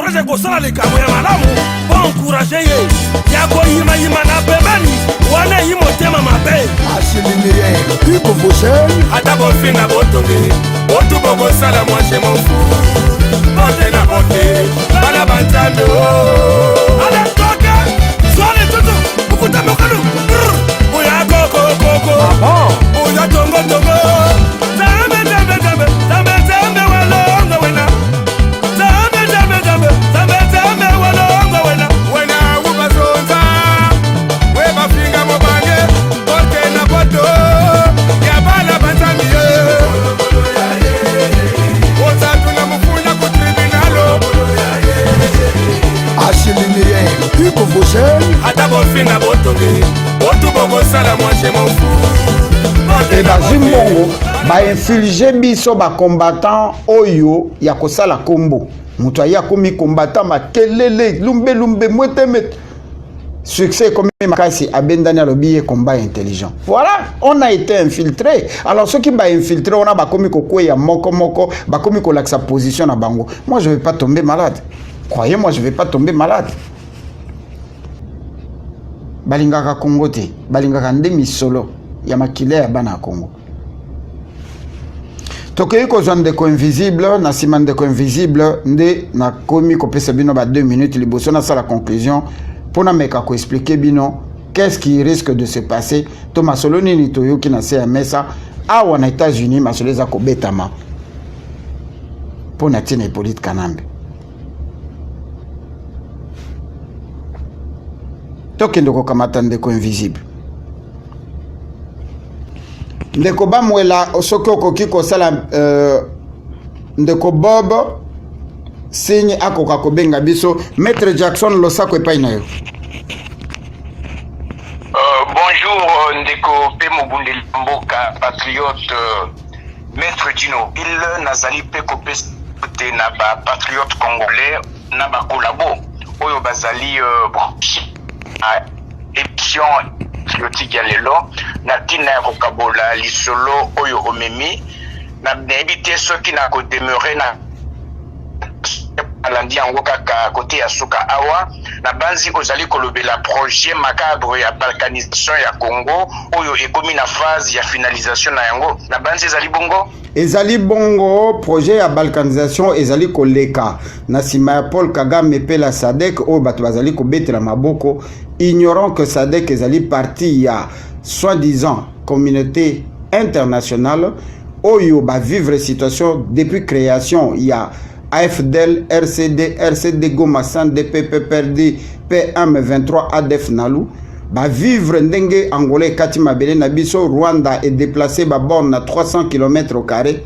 courage kosala likambo ya malamu po encourage ye ya koyimayima na pembeni wana yi motema mabe asilimie ikofoshe ata bofinga botonge botu bokosala mwashe mofu bote na bote bana banzambe ale toke zone tutu bukuta mokanu oya koko oya tongo zambe walonga wena zambe walonga wena ubazonza weba finga mobange bote na boto ya bana banzambe otatu na mufuna ku tribunalo asilimie ikofoshe ata bofinga botonge botu bokosala mwashe mofu et bazwi mbongo bainflige biso bacombattant oyo ya kosala kombo moto aye akomi combattant makelele lumbe mwetemete succès comme makasi abendani alobi ye combat intelligent. Voilà, on a été infiltré. Alors ceux qui ba infiltré on a bakomi kokweya moko bakomi kolaksa position na bango. Moi je vais pas tomber malade. Croyez-moi, je vais pas tomber malade. Balingaka Congo te, balingaka ndemi solo ya makile ya bana Congo. Tokei kozwa ndeko invisible, na sima ndeko invisible, nde na komi kopesa bino ba 2 minutes liboso na sala conclusion pour na meka ko expliquer bino qu'est-ce qui risque de se passer. Thomas Soloni ni toyoki na CMSA awa na États-Unis masoleza ko betama. Pour na tine Hippolyte Kanambe. Tokende ko kamata ndeko invisible. Ndeko bamwela soki okoki kosala ndeko Bob signe akoka kobenga biso Maître Jackson Losako epai na yo. Bonjour ndeko pe Mobundeli Mboka patriote Maître Dino il nazali pe kopesa te na ba patriote congolais na ba collabo oyo bazali émission patriotique ya lelo na tina ya kokabola lisolo oyo omemi na nayebi soki na kodemeurer na alandi yango kaka kote ya suka awa na banzi ozali kolobela projet macabre ya balkanisation ya Congo oyo ekomi na phase ya finalisation na yango na banzi ezali bongo ezali bongo projet ya balkanisation ezali koleka na sima ya Paul Kagame pe la SADC oyo bato bazali kobetela maboko ignorant que SADC ezali partie ya soi-disant communauté internationale oyo ba vivre situation depuis création ya AFDL, RCD Goma San, DPP perdu, P1M23 ADF Nalu. Ba vivre ndenge angolais kati mabele na biso Rwanda est déplacé ba borne na 300 km².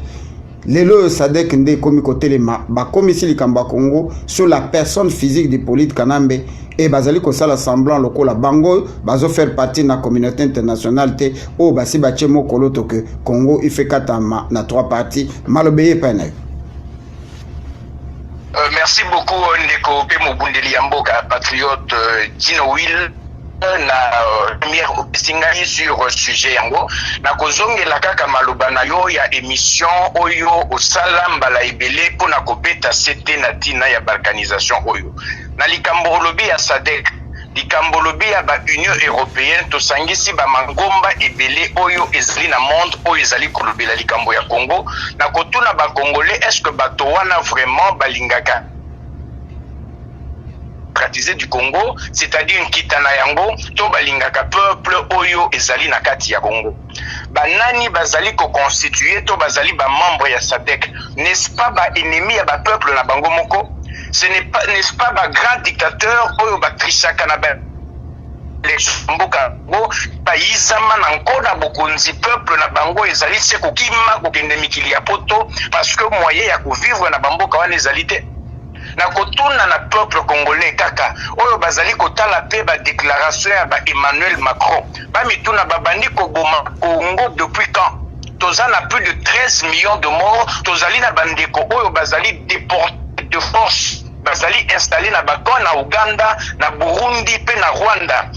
Lelo Sadek nde komi kotelema ba komisi likamba Congo sur la personne physique de Hippolyte Kanambe et bazali ko sala semblant lokola bango bazo faire partie na communauté internationale te o basi bachemo koloto que Congo il fait katama na 3 parties malobeye panay. Merci beaucoup ndeko pe Mobundeli Mboka patriote Dino Will na première opsingai sur sujet yango na kozongela kaka maloba na yo ya émission oyo osala mbala ebele pona kobeta sete na tina ya balkanisation oyo na likambo olobi ya SADC likambo olobi ya ba Union Européenne tosangisi ba mangomba ebele oyo ezali na monde oyo ezali kolobela likambo ya Congo na kotuna ba Congolais est-ce que bato wana vraiment balingaka pratiser du Congo, c'est-à-dire une kitana yango, to balingaka peuple oyo ezali na kati ya Congo. Banani bazali ko constituer to bazali ba membre ya SADC, n'est-ce pas ba ennemi ya ba peuple na bango moko? Ce n'est pas ba grand dictateur oyo ba trisaka na ba les mboka go paysama na nkona bokonzi peuple na bango ezali se kokima kokende mikili ya poto parce que moyen ya ko vivre na bamboka wana ezali te. Na kotuna na peuple congolais kaka oyo bazali kotala pe ba déclaration ya ba Emmanuel Macron ba mituna babandi ko boma Congo depuis quand toza na plus de 13 millions de morts tozali na bandeko oyo bazali déportés de force bazali installé na bakon na Uganda na Burundi pe na Rwanda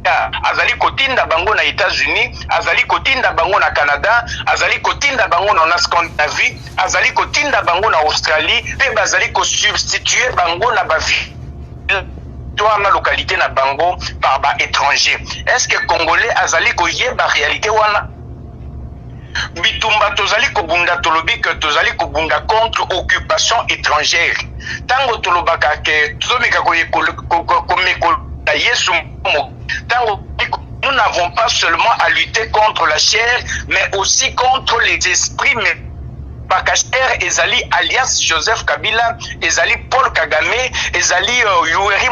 azali kotinda bango na États-Unis, azali kotinda bango na Canada, azali kotinda bango na Scandinavie, azali kotinda bango na Australie, pe bazali ko substituer bango na bavi na localité na bango par ba étranger. Est-ce que Congolais azali ko yeba réalité wana? Bitumba tozali ko bunda tolobi que tozali ko bunda contre occupation étrangère. Tango tolobaka ke tozomeka ko meko na Yesu mo. Tango nous n'avons pas seulement à lutter contre la chair, mais aussi contre les esprits. Mais Bakacher, Ezali alias Joseph Kabila, Ezali Paul Kagame, Ezali Yoweri,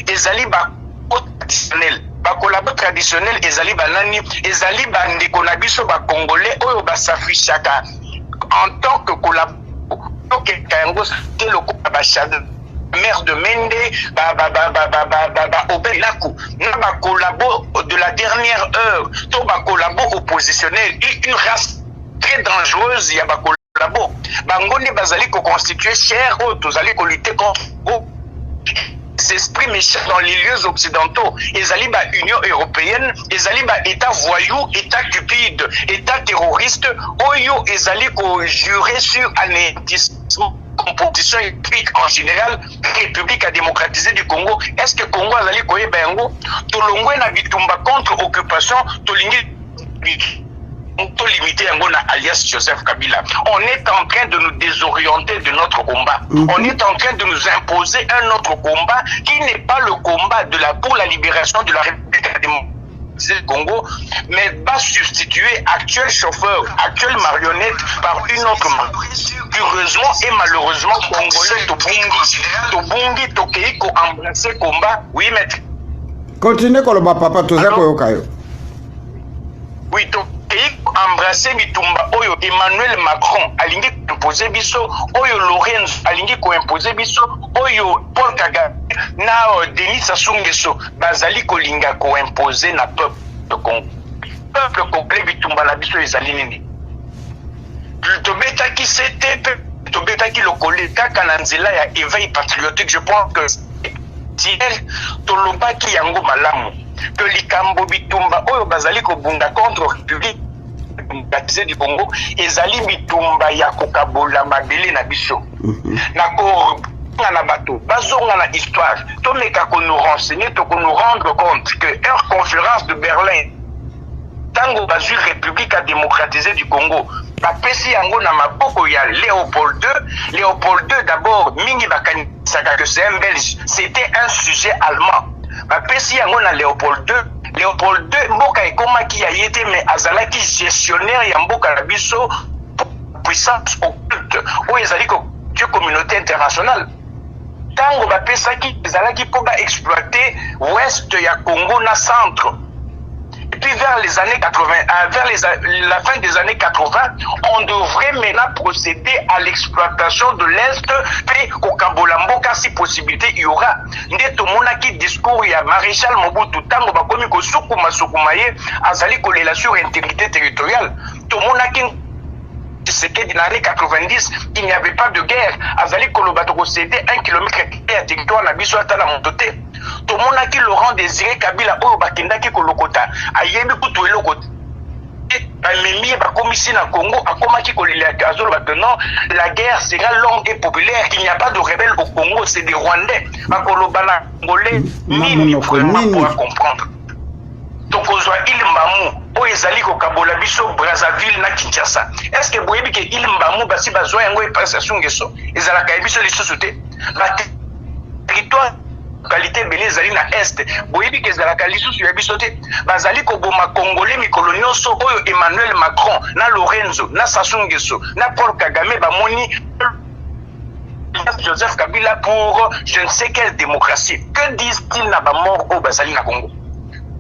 Ezali Bako traditionnel. Bakolabo traditionnel, Ezali Banani, Ezali Bandeko na biso ba Congolais, oyo basafishaka en tant que collabo. Ok, Kayango, c'était le coup mère de Mende, Obelaku, na collabo de la dernière heure, to ba collabo oppositionnel, une race très dangereuse, il y a ba collabo. Bangoni bazali ko constituer cher, tozali ko lutter contre s'exprime dans les lieux occidentaux. Ezali ba Union européenne, ezali ba État voyou, État cupide, État terroriste, oyo ezali ko jurer sur anéantissement composition éthique en général, République à démocratiser du Congo. Est-ce que Congo azali koye bango tolongwe na bitumba contre occupation tolingi to limiter yango na alias Joseph Kabila. On est en train de nous désorienter de notre combat. On est en train de nous imposer un autre combat qui n'est pas le combat pour la libération de la République à démocratiser du Congo, mais va substituer actuel chauffeur, actuelle marionnette par une autre marionnette. Heureusement et malheureusement, Congolais, Tobungi, Tokeiko, embrasser combat. Oui, maître. Continuez, Koloba Papa, tout ça, Koyokayo. Oui, Tokeiko, embrasser Bitumba, Oyo, Emmanuel Macron, alingi imposer biso, Oyo Lorenzo, alingi ko imposer biso, Oyo Paul Kagame, na Denis Sassou Nguesso, bazali ko linga ko imposer na peuple de Congo. Peuple complet Bitumba la biso ezali nini. Tobeta qui c'était, Tobeta qui le collé, kaka na nzela ya éveil patriotique, je pense que si elle, Toloba ki yango malamu, que likambo Bitumba, Oyo bazali ko bunda contre République du Congo, ezali Bitumba ya kokabola mabele na biso. Nako na bateau, bazonga na histoire, tomeka ko nous renseigner, to ko nous rendre compte que leur conférence de Berlin, tango bazui République à démocratiser du Congo, bapesi yango na maboko ya Léopold II. Léopold II d'abord, mingi bakanisaka que c'est un Belge, c'était un sujet allemand. Bapesi yango na Léopold II. Léopold II, mboka ekomaki ya yete, mais azalaki gestionnaire ya mboka na biso puissance occulte, ou ezali ko communauté internationale. Tango bapesaki ezalaki po ba exploiter ouest ya Congo na centre. Et puis vers les années 80, la fin des années 80, on devrait maintenant procéder à l'exploitation de l'Est, puis au Kabolamboka, si possibilité il y aura. Ndeto monaki discours ya Maréchal Mobutu tango bakomi ko sukuma azali kolela sur intégrité territoriale. To monaki c'est que dans les années 90, il n'y avait pas de guerre. Azali Kolobatoko cédé 1 km à territoire na biso ata la montoté. Tout le monde a qui Laurent Désiré Kabila oyo bakendaki kolokota ayebi kutu elokota bamemi bakomisi na Congo akomaki kolela azolo non, la guerre sera longue et populaire, il n'y a pas de rebelles au Congo, c'est des Rwandais bakoloba na Congolais nini vraiment pour comprendre. Tokozwa Ilimbamu oyo ezali kokabola biso Brazzaville na Kinshasa. Est-ce que boyebi ke Ilimbamu basi bazwa yango epasa sungeso ezalaka biso lisusu te ba territoire qualité belé zali na est boyebi ke ezalaka lisusu ya biso te bazali koboma Congolais mikolo nyonso oyo Emmanuel Macron na Lorenzo na Sassou Nguesso na Paul Kagame bamoni Joseph Kabila pour je ne sais quelle démocratie. Que disent-ils na bamort au bazali na Congo?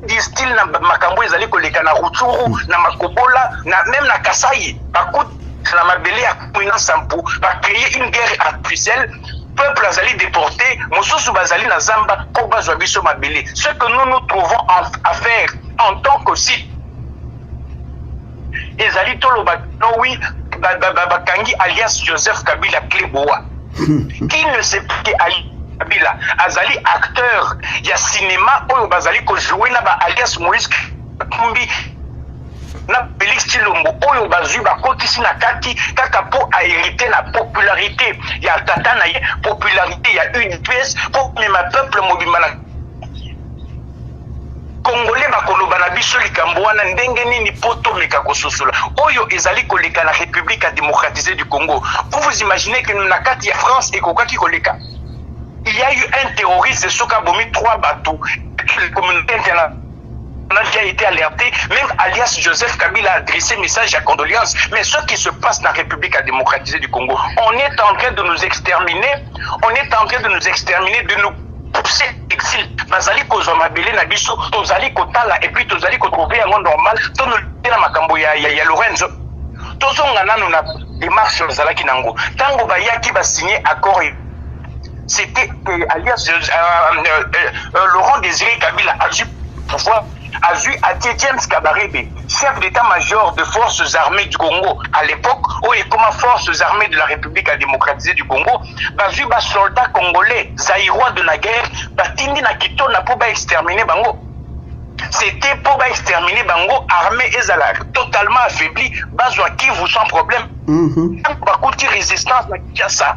Disent-ils na makambo ezali koleka na Rutshuru na Makobola na même na Kasai bakut na mabele ya Kwina Sampu ba créer une guerre artificielle. Peuple azali déporté, mosusu bazali na zamba pour bazwa biso mabele. Ce que nous trouvons à faire en tant que site ezali toloba no oui bakangi alias Joseph Kabila Kleboa qui ne sait pas Kabila azali acteur ya cinéma oyo bazali ko jouer na ba alias Moïse Katumbi na Félix Tshilombo oyo bazui bakotisi na kati kaka po a hérité na popularité ya tata na ye, popularité ya UDPS po mema peuple mobimba na Congolais bakoloba na biso likambo wana ndenge nini poto meka kososola oyo ezali koleka na République démocratisée du Congo. Vous imaginez que na kati ya France ekokaki koleka. Il y a eu un terroriste soka bomi 3 bateaux. La communauté internationale a déjà été alertée, même alias Joseph Kabila a adressé message à condoléances. Mais ce qui se passe dans la République démocratisée du Congo, on est en train de nous exterminer, de nous pousser l'exil. Bazali kozoma belé na biso, tozali kotala et puis tozali trouver un monde normal, to nous na makambo ya Lorenzo. Tozonga nanu na démarche zalaki nango. Tango bayaki ba signer accord, c'était alias Laurent Désiré Kabila a dû pouvoir à James Kabarebe, chef d'état-major de forces armées du Congo à l'époque, et comme forces armées de la République démocratisée du Congo, bazu ba soldats congolais, zaïrois de la guerre, batindi na kito na pour exterminer bango. C'était pour exterminer bango, armée ezala totalement affaibli, bazwa Kivu sans problème. Bakouti résistance na Kinshasa.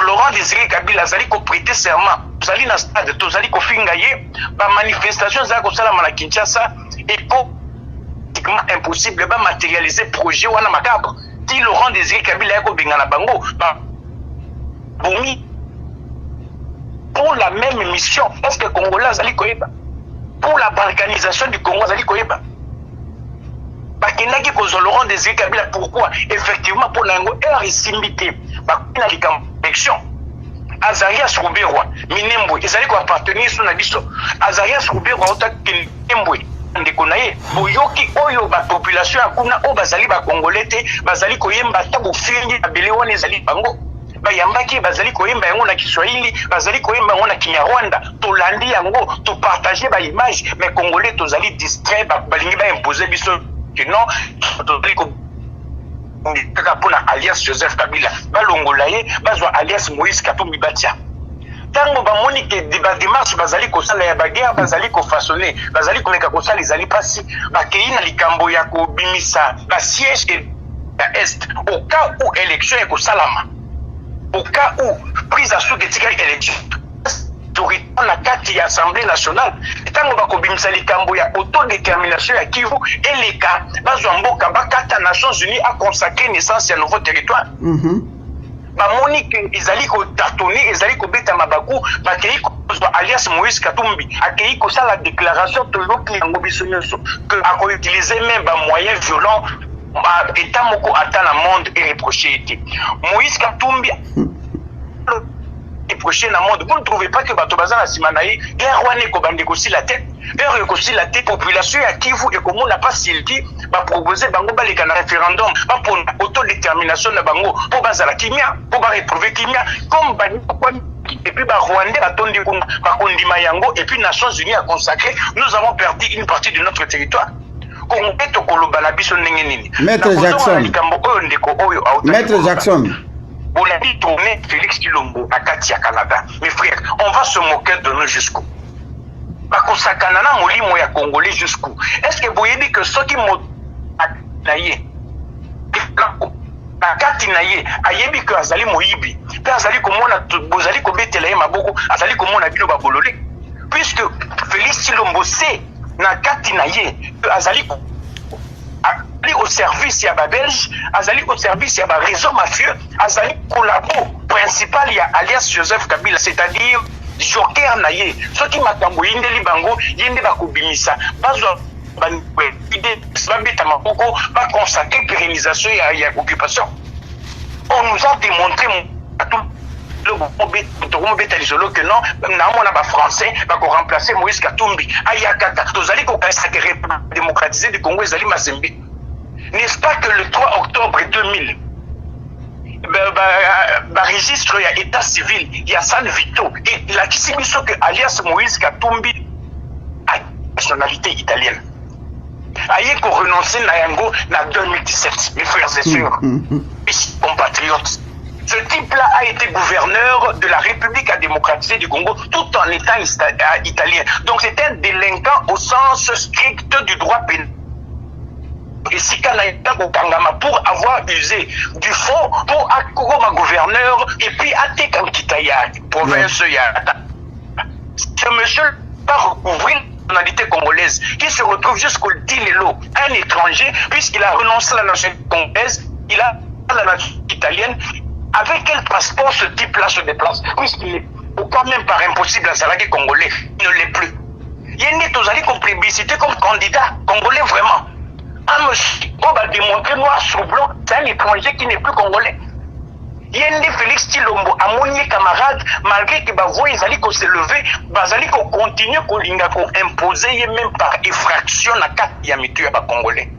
Laurent Désiré Kabila azali ko prêter serment, azali na stade, tozali ko fingaye, ba manifestation za ko sala na Kinshasa et pratiquement impossible ba matérialiser projet wana macabre. Ti Laurent Désiré Kabila ko bengana bango, ba bomi pour la même mission. Est-ce que Congolais azali ko yeba? Pour la balkanisation du Congo azali ko yeba? Bakendaki kozo Laurent Désiré Kabila, pourquoi? Effectivement pour nango heure isimité bakina likambection Azarias Ruberwa Minembwe ezali ko appartenir sur na biso. Azarias Ruberwa otaki Minembwe ndeko na ye boyoki oyo ba population akuna o bazali ba congolais te, bazali koyemba ta bofingi na bele wana ezali bango bayambaki, bazali koyemba yango na Kiswahili, bazali koyemba yango na Kinyarwanda, tolandi yango to partager ba image, mais congolais tozali distrait balingi ba imposer biso que non tozali ko kaka pona alias Joseph Kabila balongola ye bazwa alias Moïse Katumbi batia. Tango bamoni ke ba démarche bazali kosala ya baguerre, bazali ko façonner, bazali komeka kosala ezali pasi bakei na likambo ya ko bimisa ba siège et est au cas où élection est kosalama, au cas où prise à sous de tika élection dans la carte de l'Assemblée nationale. Tango bako bimisa likambo ya autodétermination ya Kivu et les cas bazwamboka bakata Nations Unies a consacré naissance à nouveau territoire. Bamoni que ezali ko tâtonner, ezali ko beta mabaku, bakei ko alias Moïse Katumbi akei ko ça la déclaration to yoki yango biso nyonso que ako utiliser même ba moyens violents état moko ata na monde et reproché été. Moïse Katumbi reproché na monde. Vous ne trouvez pas que bato bazana simanaï guerre wane ko bande ko si la tête, heure ko si la tête population ya Kivu et comme on n'a pas silti ba proposer bango baleka na référendum ba pour autodétermination na bango pour bazala kimia pour ba reprouver kimia comme bani et puis ba Rwanda batondi ko ba kondima yango et puis Nations Unies a consacré, nous avons perdu une partie de notre territoire. Maître Jackson. On a dit tourner Félix Tshilombo à Katia Canada. Mes frères, on va se moquer de nous jusqu'où? Bakosakanana molimo ya Congolais jusqu'où? Est-ce que vous voyez que ceux qui m'ont naïe bakati naïe ayebi que azali moyibi pe azali komona bozali kobetela ye maboko azali komona bino babolole puisque Félix Tshilombo sait na kati naïe azali au service ya ba Belge, azali au service ya ba réseau mafieux, azali collabo principal ya alias Joseph Kabila, c'est-à-dire joker naye. Ce qui makambo yindeli bango yende bakobimisa bazwa idée babeta maboko ba consacrer pérennisation ya occupation. On nous a démontré que non, na ba français ba ko remplacer Moïse Katumbi ayakata tozali ko consacrer démocratiser du Congo ezali mazembe. N'est-ce pas que le 3 octobre 2000 registre il y a état civil, il y a San Vito et la Kisibiso que alias Moïse Katumbi a nationalité italienne. Aïe qu'on renoncer na yango na 2017, mes frères et sœurs, mes compatriotes. Ce type-là a été gouverneur de la République démocratisé du Congo tout en étant italien. Donc c'est un délinquant au sens strict du droit pénal. Et si Kanaïta Kangama pour avoir usé du fond pour accorder gouverneur et puis attaquer Kitaya, province Yata. Ce monsieur va recouvrir la nationalité congolaise qui se retrouve jusqu'au Dilelo, un étranger, puisqu'il a renoncé à la nationalité congolaise, il a la nationalité italienne. Avec quel passeport ce type-là se déplace? Puisqu'il est quand même par impossible à salarié congolais, il ne l'est plus. Il est allé comme plébiscité comme candidat congolais vraiment. Un monsieur, on va démontrer noir sur blanc, c'est un étranger qui n'est plus congolais. Yende Félix Tilombo, à mon camarade, malgré que Bavoy, ils allaient se lever, ils allaient continuer à imposer, même par effraction, à 4 yamitu à Congolais.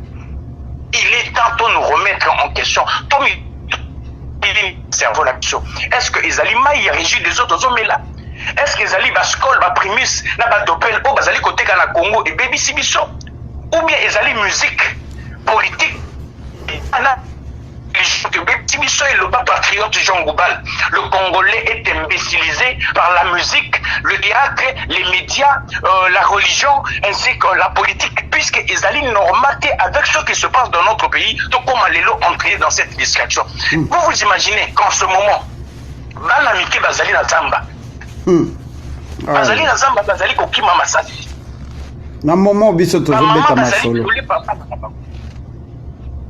Il est temps de nous remettre en question. Est-ce que les aliments y régissent des autres hommes là? Est-ce que les aliments bascol, primus, na batopel, ou bazali côté na Congo et baby sibiso? Ou bien les aliments musique, politique, le bas patriote Jean Goubal. Le Congolais est imbécilisé par la musique, le théâtre, les médias, la religion, ainsi que la politique, puisqu'ils allaient normater avec ce qui se passe dans notre pays, donc comment les lots entrer dans cette distraction. Vous vous imaginez qu'en ce moment, Banamike Bazali na Zamba, Bazali na Zamba, Bazali Kokima Masasi. Na moment, biso tozobeta masolo.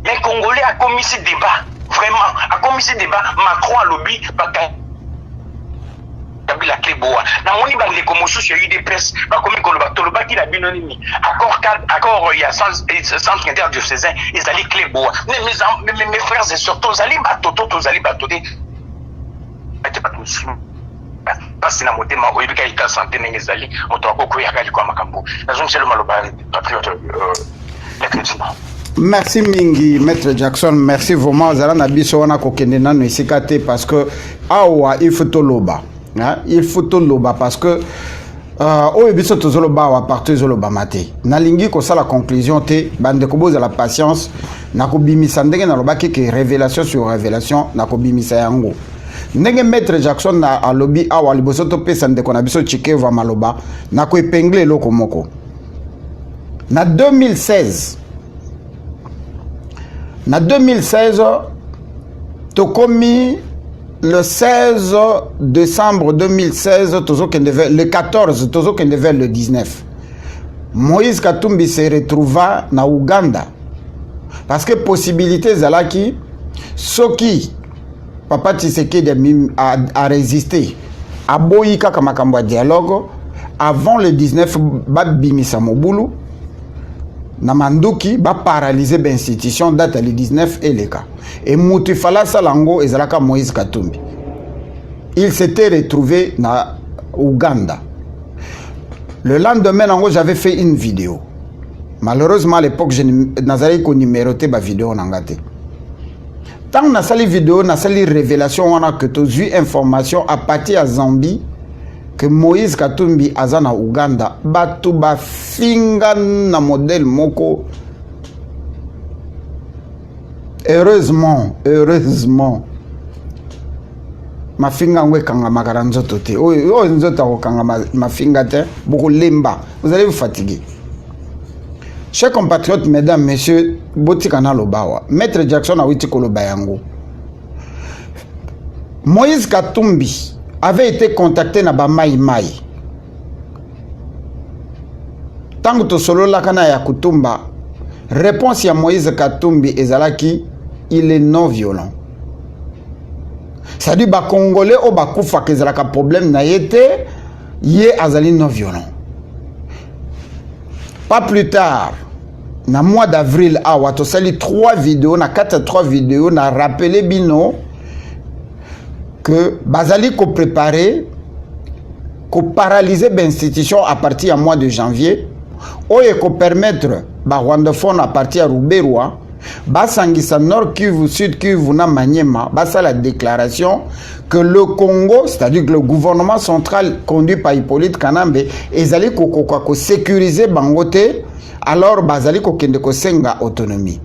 Les Congolais a commis ce débat, vraiment, a commis ce débat, Macron a lobby, la clé boa. Na moni ba les commotions sur UDPS, ba comme Toloba qui la binonimi. Accord il y a centre interdiocésain, ils allaient clé boa. Mes frères et sœurs, tous allaient batoto, tous allaient batoter. Parce que na motema oyebika ita santé n'engez allés, moto akoko ya kali kwa makambo. Na zone seulement le patriote l'être. Merci Mingi, Maître Jackson, merci vraiment. Zala na biso wana kokende nanu isika te parce que awa il faut to loba. Il faut to loba parce que oyo biso tozoloba wa partout zoloba mate. Nalingi ko sala conclusion te bande ko boza la patience na ko bimisa ndenge na lobaki ke révélation sur révélation na ko bimisa yango. Ndenge Maître Jackson na alobi awa liboso to pesa ndeko na biso chikeva maloba na ko épingler loko moko. Na 2016 na 2016, Tokomi, le 16 décembre 2016, le 14, le 19. Moïse Katumbi se retrouva na Ouganda. Parce que possibilité zalaki, Soki, Papa Tshisekedi a résisté. A Boïka Kamakambo dialogue, avant le 19, Babimisa Mobulu. Namanduki ba paralyser l'institution date le 19 et le cas. Et Moutifala Salango et Zalaka Moïse Katumbi. Il s'était retrouvé na Ouganda. Le lendemain, j'avais fait une vidéo. Malheureusement, à l'époque, je n'avais pas numéroté ma vidéo. Tant que j'ai vidéo, j'ai révélation, on a que tu as eu information à partir de Zambie que Moïse Katumbi azana Ouganda batu ba finga na modèle moko. Heureusement ma finga ngwe kanga makaranzo tote o nzota ko kanga ma finga te beaucoup lemba, vous allez vous fatiguer. Chers compatriotes, mesdames, messieurs, botikana lobawa Maître Jackson a witi koloba yango. Moïse Katumbi avait été contacté na ba Mai Mai. Tango to solo la kana ya Kutumba, réponse ya Moïse Katumbi ezalaki, il est non violent. C'est-à-dire ba Congolais o ba kufa kezalaka problème na yete, yé azali non violent. Pas plus tard, na mois d'avril, awa to sali 3 vidéos, na 3 vidéos, na rappelé bino que Bazali ko préparé, ko paralyser l'institution à partir du mois de janvier, oye ko permettre ba Rwandaphone à partir de Ruberwa, basangisa Nord Kivu, Sud Kivu na Maniema, basa la déclaration que le Congo, c'est-à-dire que le gouvernement central conduit par Hippolyte Kanambe, ezali ko sécuriser bangote, alors bazali ko kende ko senga autonomie.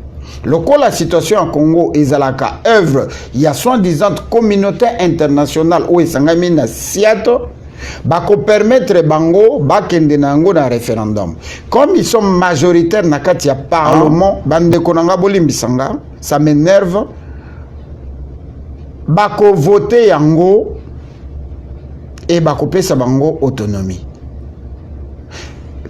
La situation en Congo ezalaka œuvre il y a soi-disant communauté internationale où esangami na Seattle bako permettre bango bakende nango na référendum comme ils sont majoritaires na kati ya parlement bande konanga bolimbisanga ça m'énerve bako voter yango et bako pesa bango autonomie.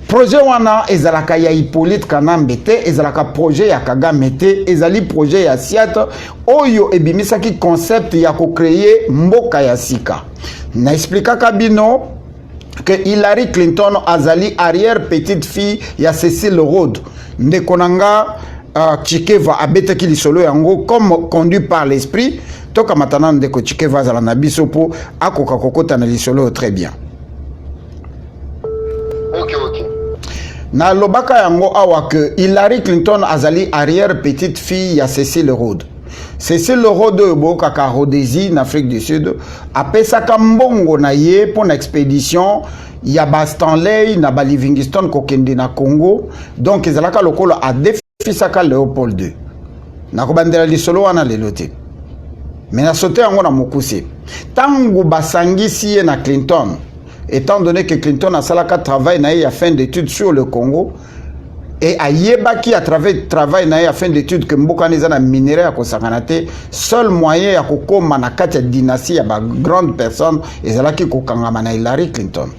Projet wana ezalaka ya Hippolyte Kanambe te ezalaka projet ya Kagame te ezali projet ya Seattle oyo ebimisaki concept ya ko créer mboka ya sika. Na expliquaka bino que Hillary Clinton azali arrière petite fille ya Cecil Rhodes ndekonanga Chikeva abetaki lisolo yango comme conduit par l'esprit toka matana ndeko Chikeva azala na biso po akoka kokota na lisolo très bien. OK. Na lobaka yango awa que Hillary Clinton azali arrière petite fille ya Cecil Rhodes. Cecil Rhodes bokaka Rhodésie en Afrique du Sud apesaka mbongo na ye pour na expédition ya ba Stanley na ba Livingstone kokende na Congo donc ezalaka lokolo a defisaka Léopold II. Na kobandela lisolo wana lelo te. Mais na sote yango na mokuse. Tango basangisi ye na Clinton étant donné que Clinton a salaka travail na ya fin d'études sur le Congo et a yebaki à travers travail na ya fin d'études que mboka neza na minerai ya kosanganate seul moyen ya kokoma na kati ya dynastie ya ba grande personne ezalaki kokangama na Hillary Clinton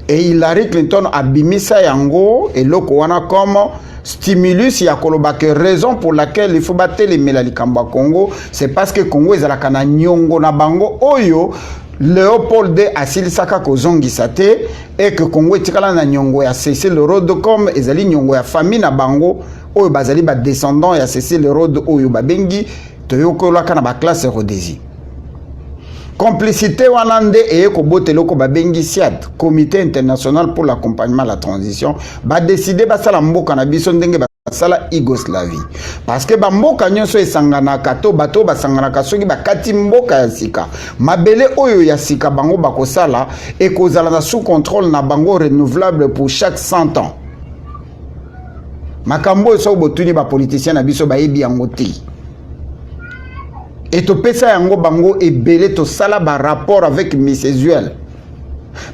et Hillary Clinton a bimisa yango eloko wana comme stimulus ya koloba que raison pour laquelle il faut battre les likambo Congo c'est parce que Congo ezalaka na nyongo na bango oyo Léopold II asilisaka kozongisa te et que Congo etikala na nyongo ya Cecil Rhodes comme ezali nyongo ya famille na bango oyo bazali ba descendant ya Cecil Rhodes oyo babengi toyokolaka na ba classe Rhodésie. Complicité wana nde ekobotela ko babengi SIAD, Comité international pour l'accompagnement à la transition, ba décider basala mboka na biso ndenge basala Yougoslavie. Parce que ba mboka nyonso esanganaka to bato basanganaka soki bakati mboka ya sika. Mabele oyo ya sika bango bakosala ekozala na sous contrôle na bango renouvelable pour chaque 100 ans. Makambo eso botuni ba politiciens na biso ba yebi yango te. Et to pesa yango bango ebele to sala ba rapport avec Misezuel.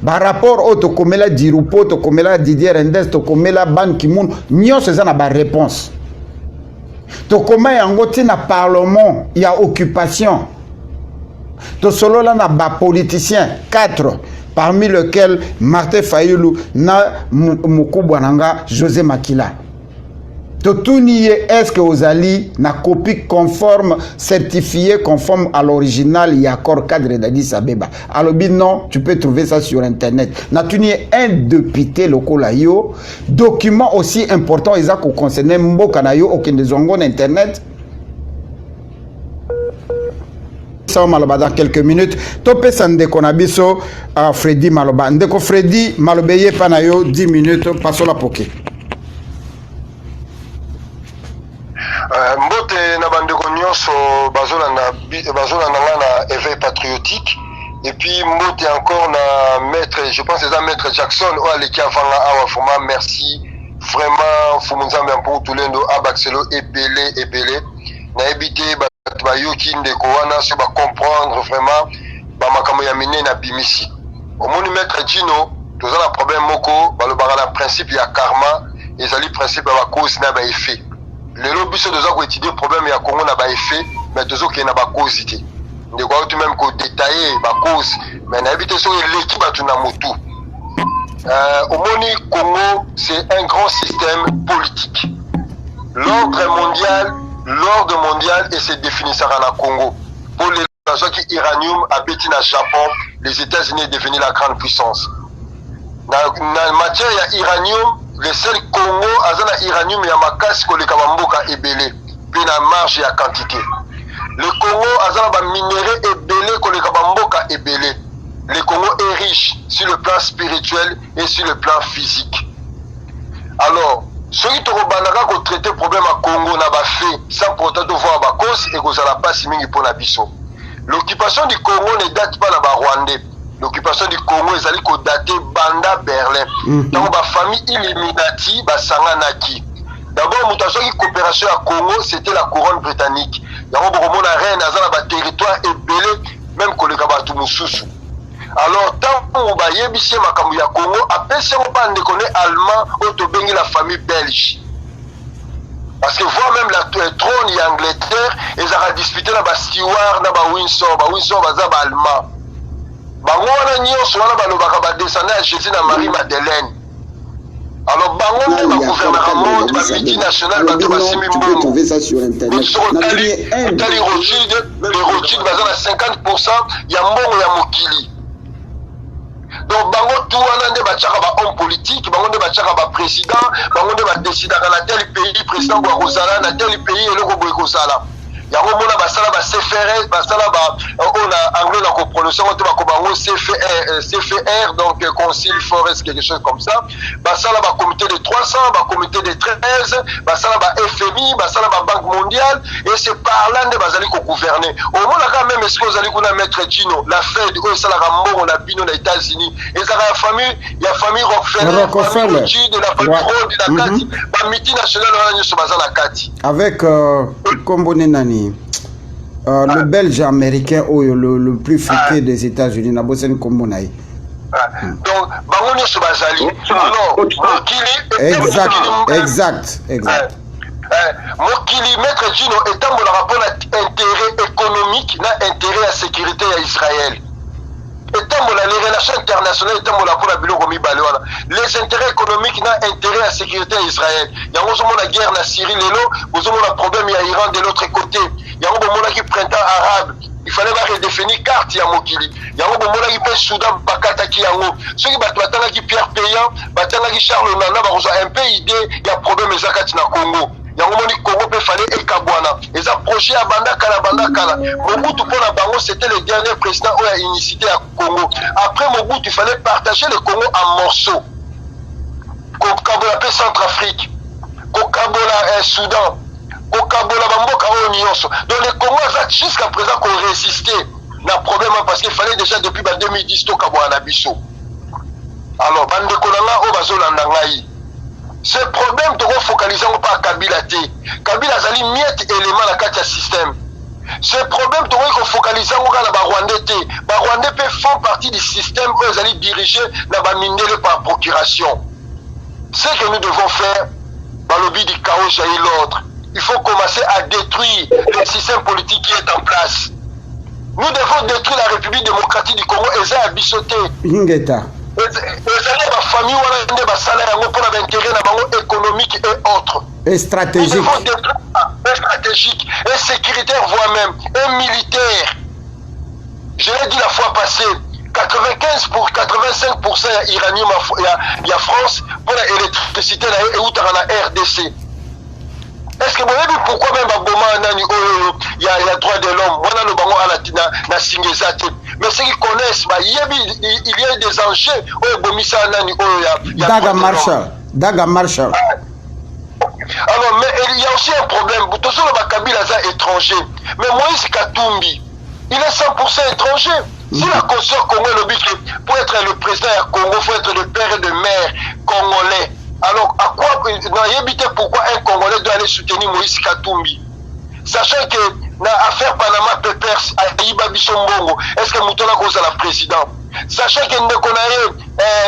Ba rapport o to komela Dirupo, to komela Didier Rendes, to komela Ban Ki-moon, nyonso eza na ba réponse. To koma yango ti na parlement, il y a occupation. To solo la na ba politiciens 4 parmi lesquels Martin Fayulu na Mukubwa nanga José Makila. Est-ce que vous allez na copie conforme, certifiée conforme à l'original, il y a accord cadre d'Addis Abeba. Alors non, tu peux trouver ça sur internet. Natuni un député local yo, document aussi important ils ont concerné mboka na yo aucun des ongon internet. Ça maloba dans quelques minutes. Topé sande konabiso à Freddy Maloba. Ndeko Freddy Malobeye panayo 10 minutes passons la poké. Mbote na bandeko nyonso bazolanda nga na éveil patriotique et puis mbote encore na maître, je pense c'est ça maître Jackson o aleki avanga awa vraiment merci vraiment fumunzambe pour tout lendo abaxelo ebele na ebité ba yoki ndeko wana so ba comprendre vraiment ba makambo ya mine na bimisi omoni maître Gino tozala problème moko balobaka na principe ya karma ezali principe ya ba cause na ba effet. Lelo biso doza ko étudier problème ya Congo na ba effet mais dozo ke na ba cause té ndeko auto même ko détailler ba cause mais na éviter so l'équipe batu na motu omoni Congo c'est un grand système politique. L'ordre mondial et c'est défini ça na Congo pour les gens qui uranium habite na Japon les États-Unis devenus la grande puissance na matière ya uranium. Le seul Congo azana uranium ya makasi koleka mboka ebele pe na marge ya quantité. Le Congo azana ba minerai ebele koleka mboka ebele. Le Congo est riche sur le plan spirituel et sur le plan physique. Alors, ceux qui tokobandaka ko traiter problème à Congo na ba fait sans pourtant voir ba cause et kozala pas simingi pour na biso. L'occupation du Congo ne date pas na ba Rwandais. L'occupation du Congo ezali ko dater banda Berlin. Donc ba famille Illuminati ba sanganaki. D'abord, Moutazoki coopération à Congo, c'était la couronne britannique. Yango Bokomona reine azana ba territoire et belé même que le Kabatu Moussousou. Alors, tant qu'on va yébisser makambu ya Congo, après si on parle de connaître allemand, on te bengi la famille belge. Parce que voir même la trône et Angleterre, ils ont disputé la Stewart, na ba Windsor baza ba allemand. Bango wana nyonso wana balobaka ba descendre à Jésus na Marie Madeleine. Alors bango même ba gouvernement monde, ba multinational ba to ba simi tu peux trouver ça sur internet. Les Rothschild baza na 50% ya mbongo ya mokili. Donc bango tout wana nde bachaka ba homme politique, bango nde bachaka ba président, bango nde ba décider na tel pays président kwa kozala na tel pays eloko boy kozala. Yango mona basala ba CFR, basala ba on a anglais la ko prononcer on te ba ko bango CFR donc Conseil Forest quelque chose comme ça. Basala ba comité de 300, ba comité de 13, basala ba FMI, basala ba Banque mondiale et c'est par là nde bazali ko gouverner. Au mona quand même est-ce que vous allez kuna mettre Gino, la Fed ou ça la rambo na bino na États-Unis. Et ça la famille Rockefeller, de la famille Rhodes de la Kati, ba multinational na nyoso bazala Kati. Avec Kombone Nani le belge américain le plus friqué des États-Unis, Nabosen Kombonaï. Donc, Bangonio Sobazali. Alors, exact. Mokili, Maître Gino, étant le rapport à intérêt économique, na intérêt à sécurité à Israël. Étant les relations internationales, étant pour la bilo les intérêts économiques, na intérêt à sécurité à Israël. Il y a la guerre na Syrie, vous avez un problème, il y a Iran de l'autre côté. Il y a un printemps arabe. Il fallait redéfinir carte ya mokili. Il y a un Soudan bakata ki yango. Ceux qui battent qui Pierre Payan, battent qui Charles Nana, un peu idée, il y a problème ezakati na Congo. Yango moni Congo peut fallait ekabwana. Les approchés à Bandakala. Mobutu pour la bango, c'était le dernier président qui a initié à Congo. Après Mobutu, il fallait partager le Congo en morceaux. Kokabola pe Centrafrique, Kokabola Soudan, Kokabola Bamboka Nyonso. Donc les Congo jusqu'à présent qu'on résisté. N'a problème parce qu'il fallait déjà depuis 2010 to Kabola Nabiso. Alors bande konanga o bazolanda ngai. Ce problème de focaliser pas Kabila T. Kabila zali miette élément la carte système. Ce problème de focaliser na ba Rwandais T. Ba Rwandais font partie du système où ils allaient diriger na ba minere par procuration. Ce que nous devons faire, dans le but du chaos jaillit l'ordre. Il faut commencer à détruire le système politique qui est en place. Nous devons détruire la République démocratique du Congo et ça a bichoté. Ingeta. La famille pour l'intérêt économique et autres. Et stratégique. Nous devons détruire et stratégique, et sécuritaire voire même, et militaire. Je l'ai dit la fois passée. 85% iranium il y a France pour l'électricité et où la RDC. Est-ce que vous savez pourquoi même il y a droit de l'homme, on a le bango à la Singezate. Mais ceux qui connaissent, il y a des enjeux Daga Marshall. Alors, mais il y a aussi un problème. Tout ça, le Kabila est étranger. Mais Moïse Katumbi, il est 100% étranger. Si la conscience congolaise le but pour être le président du Congo, il faut être le père et le mère congolais. Alors, à quoi pourquoi un Congolais doit aller soutenir Moïse Katumbi? Sachant que dans l'affaire Panama Papers à Iba Bissombongo, est-ce que Moutona cause la président? Sachant que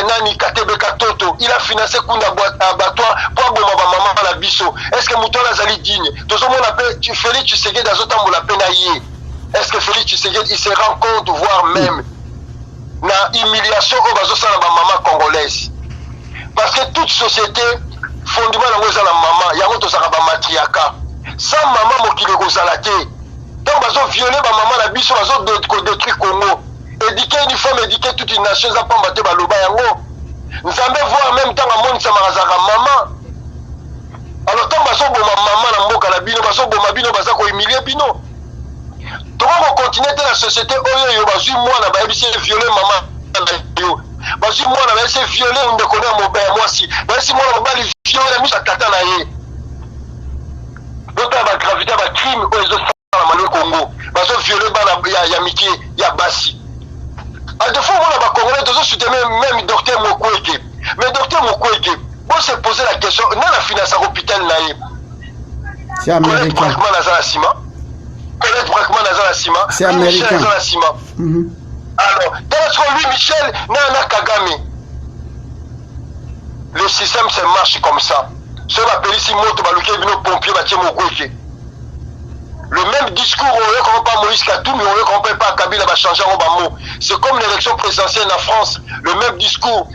Nani Katebe Katoto, il a financé Kunda abattoir pour Boma Maman à la Bisso. Est-ce que Moutona Zali digne? Tout le monde appelle Félix Tshisekedi dans autant pour la penailler. Est-ce que Félix Tshisekedi il se rend compte, voire même, na humiliation au bazo sa la maman congolaise? Parce que toute société, fondement dans la maman, il y a un autre matriarcat. Sans maman, qui est gosalate. Donc, bazo violer ma maman, la biso, bazo détruire Congo. Éduquer une femme, éduquer toute une nation, ça pas battre baloba yango. Nous allons voir même temps à monde, ça m'a maman. Alors, tant bazo bo maman, la mboka la bino, bazo bo mabino, bazo ko humilier bino. Donc on continue dans la société, oh yo bazu moi na ba ebisi violer maman. Bazu moi na ba ebisi violer on déconne mon père moi si. Bazu moi na ba violer la mise à tata na ye. Donc la gravité ba crime aux autres dans le Congo. Bazu violer ba ya miki ya basi. À deux fois on a ba congolais tous soutenir même docteur Mokwege. Mais docteur Mokwege, bon faut se poser la question, non la finance à l'hôpital naïf. C'est américain. C'est américain. Alors, dans lui, Michel, Nana Kagame. Le système se marche comme ça. Ce qu'on appelle ici Moto Baluke, nos pompiers, le même discours, on ne pas Moïse Katoum, on ne pas Kabila va changer en mot. C'est comme l'élection présidentielle en France, le même discours,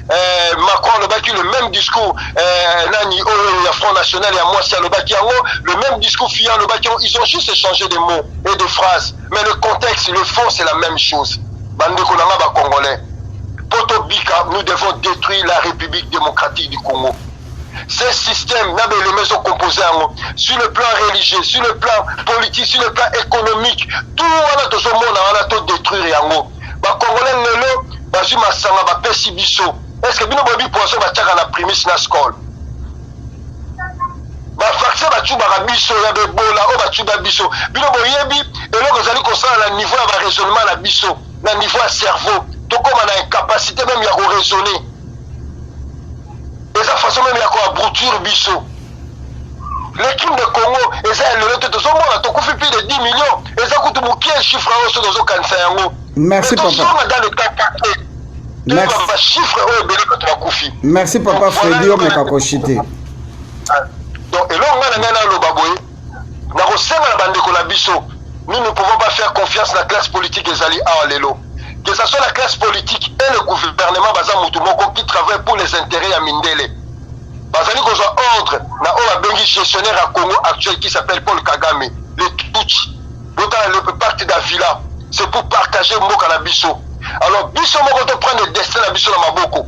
Macron, le même discours, Nani, le Front National et à moi, c'est le même discours Fian, ils ont juste échangé des mots et des phrases. Mais le contexte, le fond, c'est la même chose. Bande Konanga Congolais. Poto Bika, nous devons détruire la République démocratique du Congo. Ces systèmes, les maisons composées sur le plan religieux, sur le plan politique, sur le plan économique, tout le monde a détruire. Les Congolais, les Masanga, les Pessi Bisso. Est-ce que nous avons poisson à la prémisse na scole? Les vaccins, les Bisso, les Ebola, les Bisso. Bino Boyebi, et là, vous allez construire le niveau de raisonnement à Bisso, le niveau de cerveau. Tout comme on a une capacité même à raisonner. Et sa façon même à abrutir Bisso. L'équipe de Congo, et ça, le reste de son monde, tu as plus de 10 millions. Et ça coûte beaucoup de chiffres dans le cancer. Merci, papa. Merci, papa Freddy, on est kakoshité. Donc, et là, on a le baboy. Nous ne pouvons pas faire confiance à la classe politique des alliés à Lelo. Que ce soit la classe politique et le gouvernement qui travaillent pour les intérêts à Mindele. Bazali qu'on a ordre, na bengi gestionnaire à Congo actuel qui s'appelle Paul Kagame, le Tutsi, le parti d'Avila, c'est pour partager Mboka na Bisso. Alors Bisso moko to prendre le destin na Bisso na Maboko.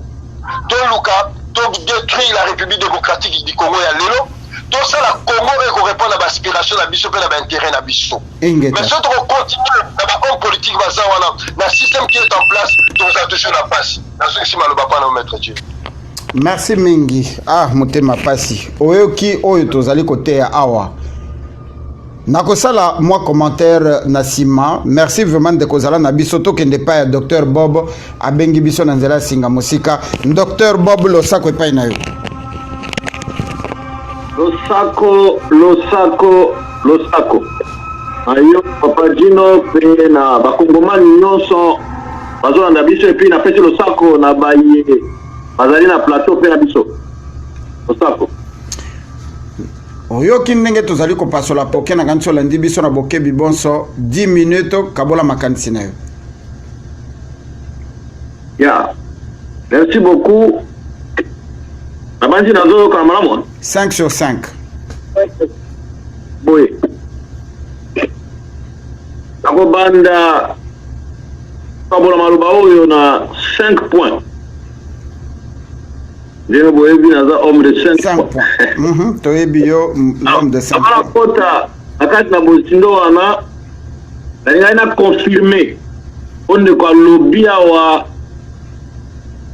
To Luka, to détruire la République démocratique du Congo et Lelo. Tout ça, la Congo est qu'on répond à l'aspiration de Bisso et à l'intérêt de Bisso. Mais si on continue dans la politique, dans le système qui est en place, on a toujours la passe. Merci Mingi. Ah, motema pasi. Oyoki oyo tozali côté ya awa. Nakosala moi commentaire Nasima. Merci vraiment de kozala na biso to kende pa ya Dr Bob abengi biso na nzela singa musika. Dr Bob Losako epai na yo. Losako. Ayo papa Dino pe na bakongomani nyonso bazo na biso et puis na pesi Losako na baye bazali na plateau pe na biso. Losako. Oyoki ndenge tozali kopasola poke na kanso landi biso na bokebi bonso 10 minutes kabola makanisi na yo. Yeah. Merci beaucoup. Nabanzi nazo kwa malamu. 5 sur 5. Oui. Ako banda kabola maluba oyo na 5 points. Dino boyebi naza homme de 5 points. Toyebi yo homme de 5 points. Kota akati na bosindo wana na confirmer on de kwa lobia wa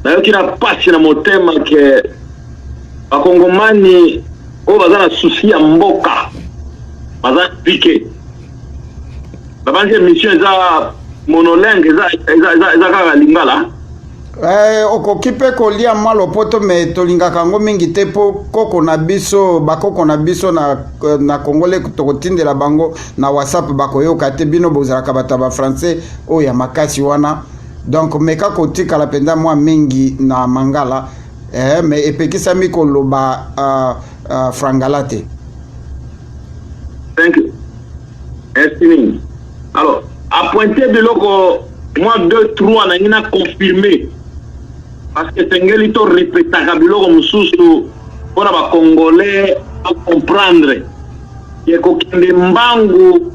na yoki na pasi na motema ke bakongomani o baza na souci ya mboka baza piqué babanze mission eza monolingue eza kaka lingala okoki mpe kolia mwa lopoto me tolingaka yango mingi te mpo koko na biso bakoko na biso na congolais tokotindela bango na whatsapp bakoyoka te bino bozalaka bato ya bafrançais oyo ya makasi wana donc meka kotikala mpenza mwa mingi na mangala me epekisami koloba frangala te. Thank you. Merci. Alors, à pointer biloko moi 2-3 na ngina confirmer parce que tengeli to répétaka biloko mususu pona ba congolais à comprendre que kokende mbangu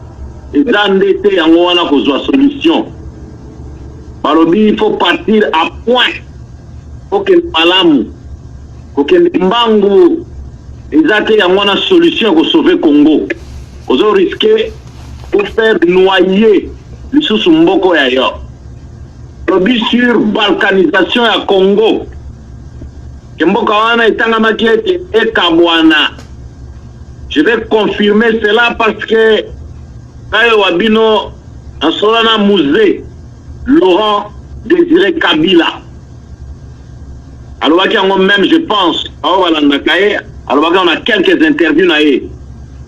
eza ndete yango wana kozwa solution. Balobi il faut partir à point. Kokende malamu kokende mbangu eza te yango na solution ko sauver Congo. Ozo risquer pour faire noyer lisusu mboko ya yo. Lobi sur balkanisation ya Congo. Kemboka wana etangamaki ete ekabwana. Je vais confirmer cela parce que kayo wabino asolana musée Laurent Désiré Kabila. Alors même, je pense, alors on a quelques interviews naé.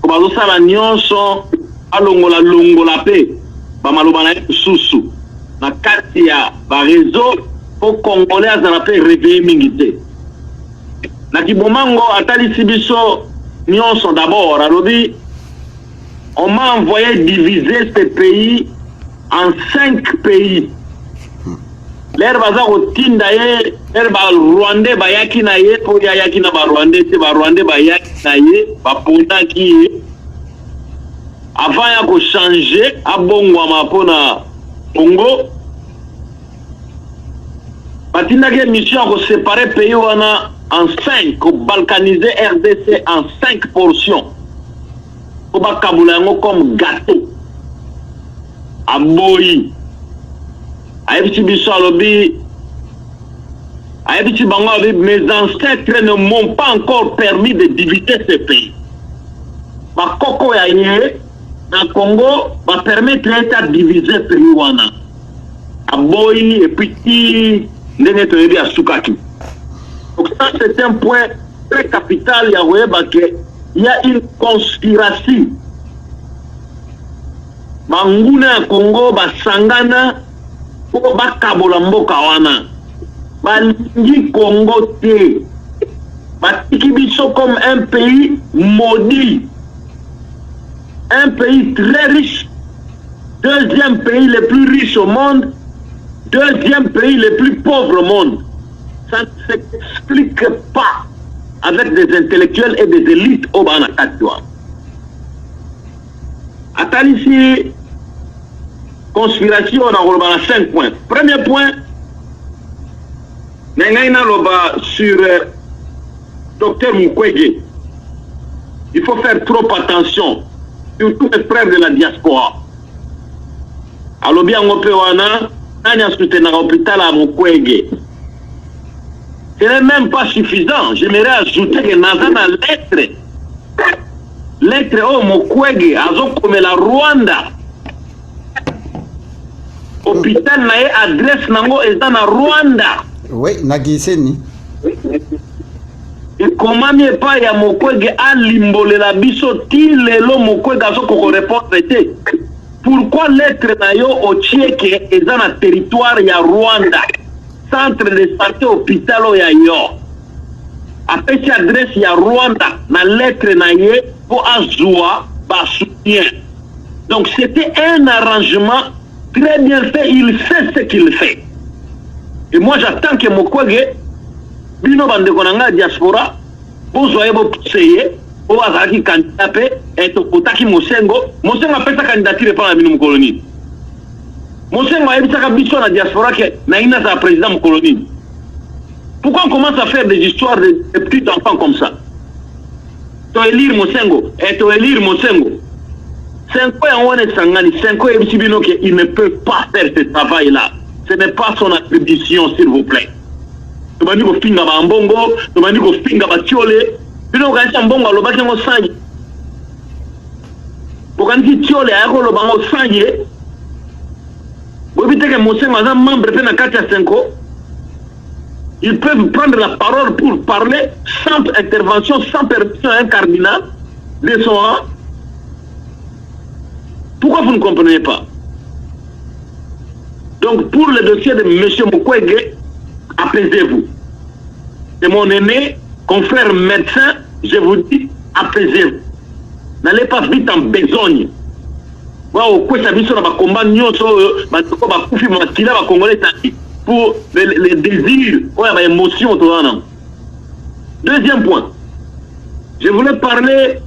Comme ça la nyonso alongola longola pe ba malobana susu na kati ya ba réseau pour congolais azala pe réveiller mingité. Na kibomango atali sibiso nyonso d'abord alobi on m'a envoyé diviser ce pays en 5 pays. L'air baza kotinda ye l'air ba Rwandais ba yaki na ye po ya yaki na ba Rwandais te ba Rwandais ba yaki na ye ba pona ki ye avant ya ko changer abongwa mapona Congo batinda ke mission ko séparer pays wana en 5 ko balkaniser RDC en 5 portions ko ba kabula ngo comme gâteau aboyi Aïbiti Bissalobi, Aïbiti Bangobi, mes ancêtres ne m'ont pas encore permis de diviser ce pays. Ma Koko Yaye, dans Congo, va permettre de diviser ce pays. À Boyi et puis à Soukaki. Donc ça, c'est un point très capital. Il y a une conspiration. Manguna Congo, Basangana, bakabola mboka wana balingi Congo te batiki biso comme un pays maudit, un pays très riche, deuxième pays le plus riche au monde, deuxième pays le plus pauvre au monde. Ça ne s'explique pas avec des intellectuels et des élites au Banakatwa. Atalici conspiration, on a 5 points. Premier point, sur Dr Mukwege. Il faut faire trop attention, surtout les frères de la diaspora. Alors bien, on peut soutenir l'hôpital à Mukwege. Ce n'est même pas suffisant. J'aimerais ajouter que dans la lettre au Mukwege, comme la Rwanda. Hôpital nae adresse nango eza na Rwanda. Oui, nagiseni. Et comment mieux pas ya Mukwege a limbolela biso ti lelo Mukwege azoko répondre te. Pourquoi lettre na yo otieke eza na territoire ya Rwanda? Centre de santé hôpital ya yo. Apesi adresse ya Rwanda na lettre na ye pour azwa ba soutien. Donc c'était un arrangement très bien fait, il sait ce qu'il fait. Et moi j'attends que Mukwege, bino bande konanga diaspora, bozoye bo seye, bo azaki candidat pe, et otaki Mosengo a fait sa candidature par la bino colonie. Mosengo a ebisaka biso na diaspora que na ina sa président mo colonie. Pourquoi on commence à faire des histoires de petits enfants comme ça? To élire Mosengo, et to élire Mosengo. 5 ans, il ne peut pas faire ce travail-là. Ce n'est pas son attribution, s'il vous plaît. Ils peuvent prendre la parole pour parler sans intervention, sans permission à un cardinal de son rang. Pourquoi vous ne comprenez pas? Donc, pour le dossier de M. Mukwege, apaisez-vous. C'est mon aîné, confrère médecin, je vous dis, apaisez-vous. N'allez pas vite en besogne. Pour les désirs, les émotions. Deuxième point, je voulais parler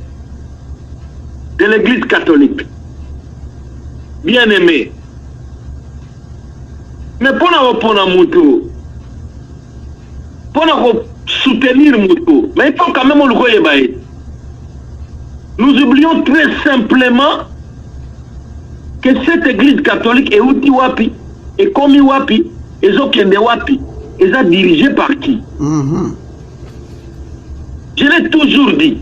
de l'Église catholique. Bien aimé. Mais pour soutenir Moutou, mais il faut quand même le. Nous oublions très simplement que cette église catholique est outi wapi, et comme wapi, et zokende wapi, et ça dirigé par qui? Je l'ai toujours dit.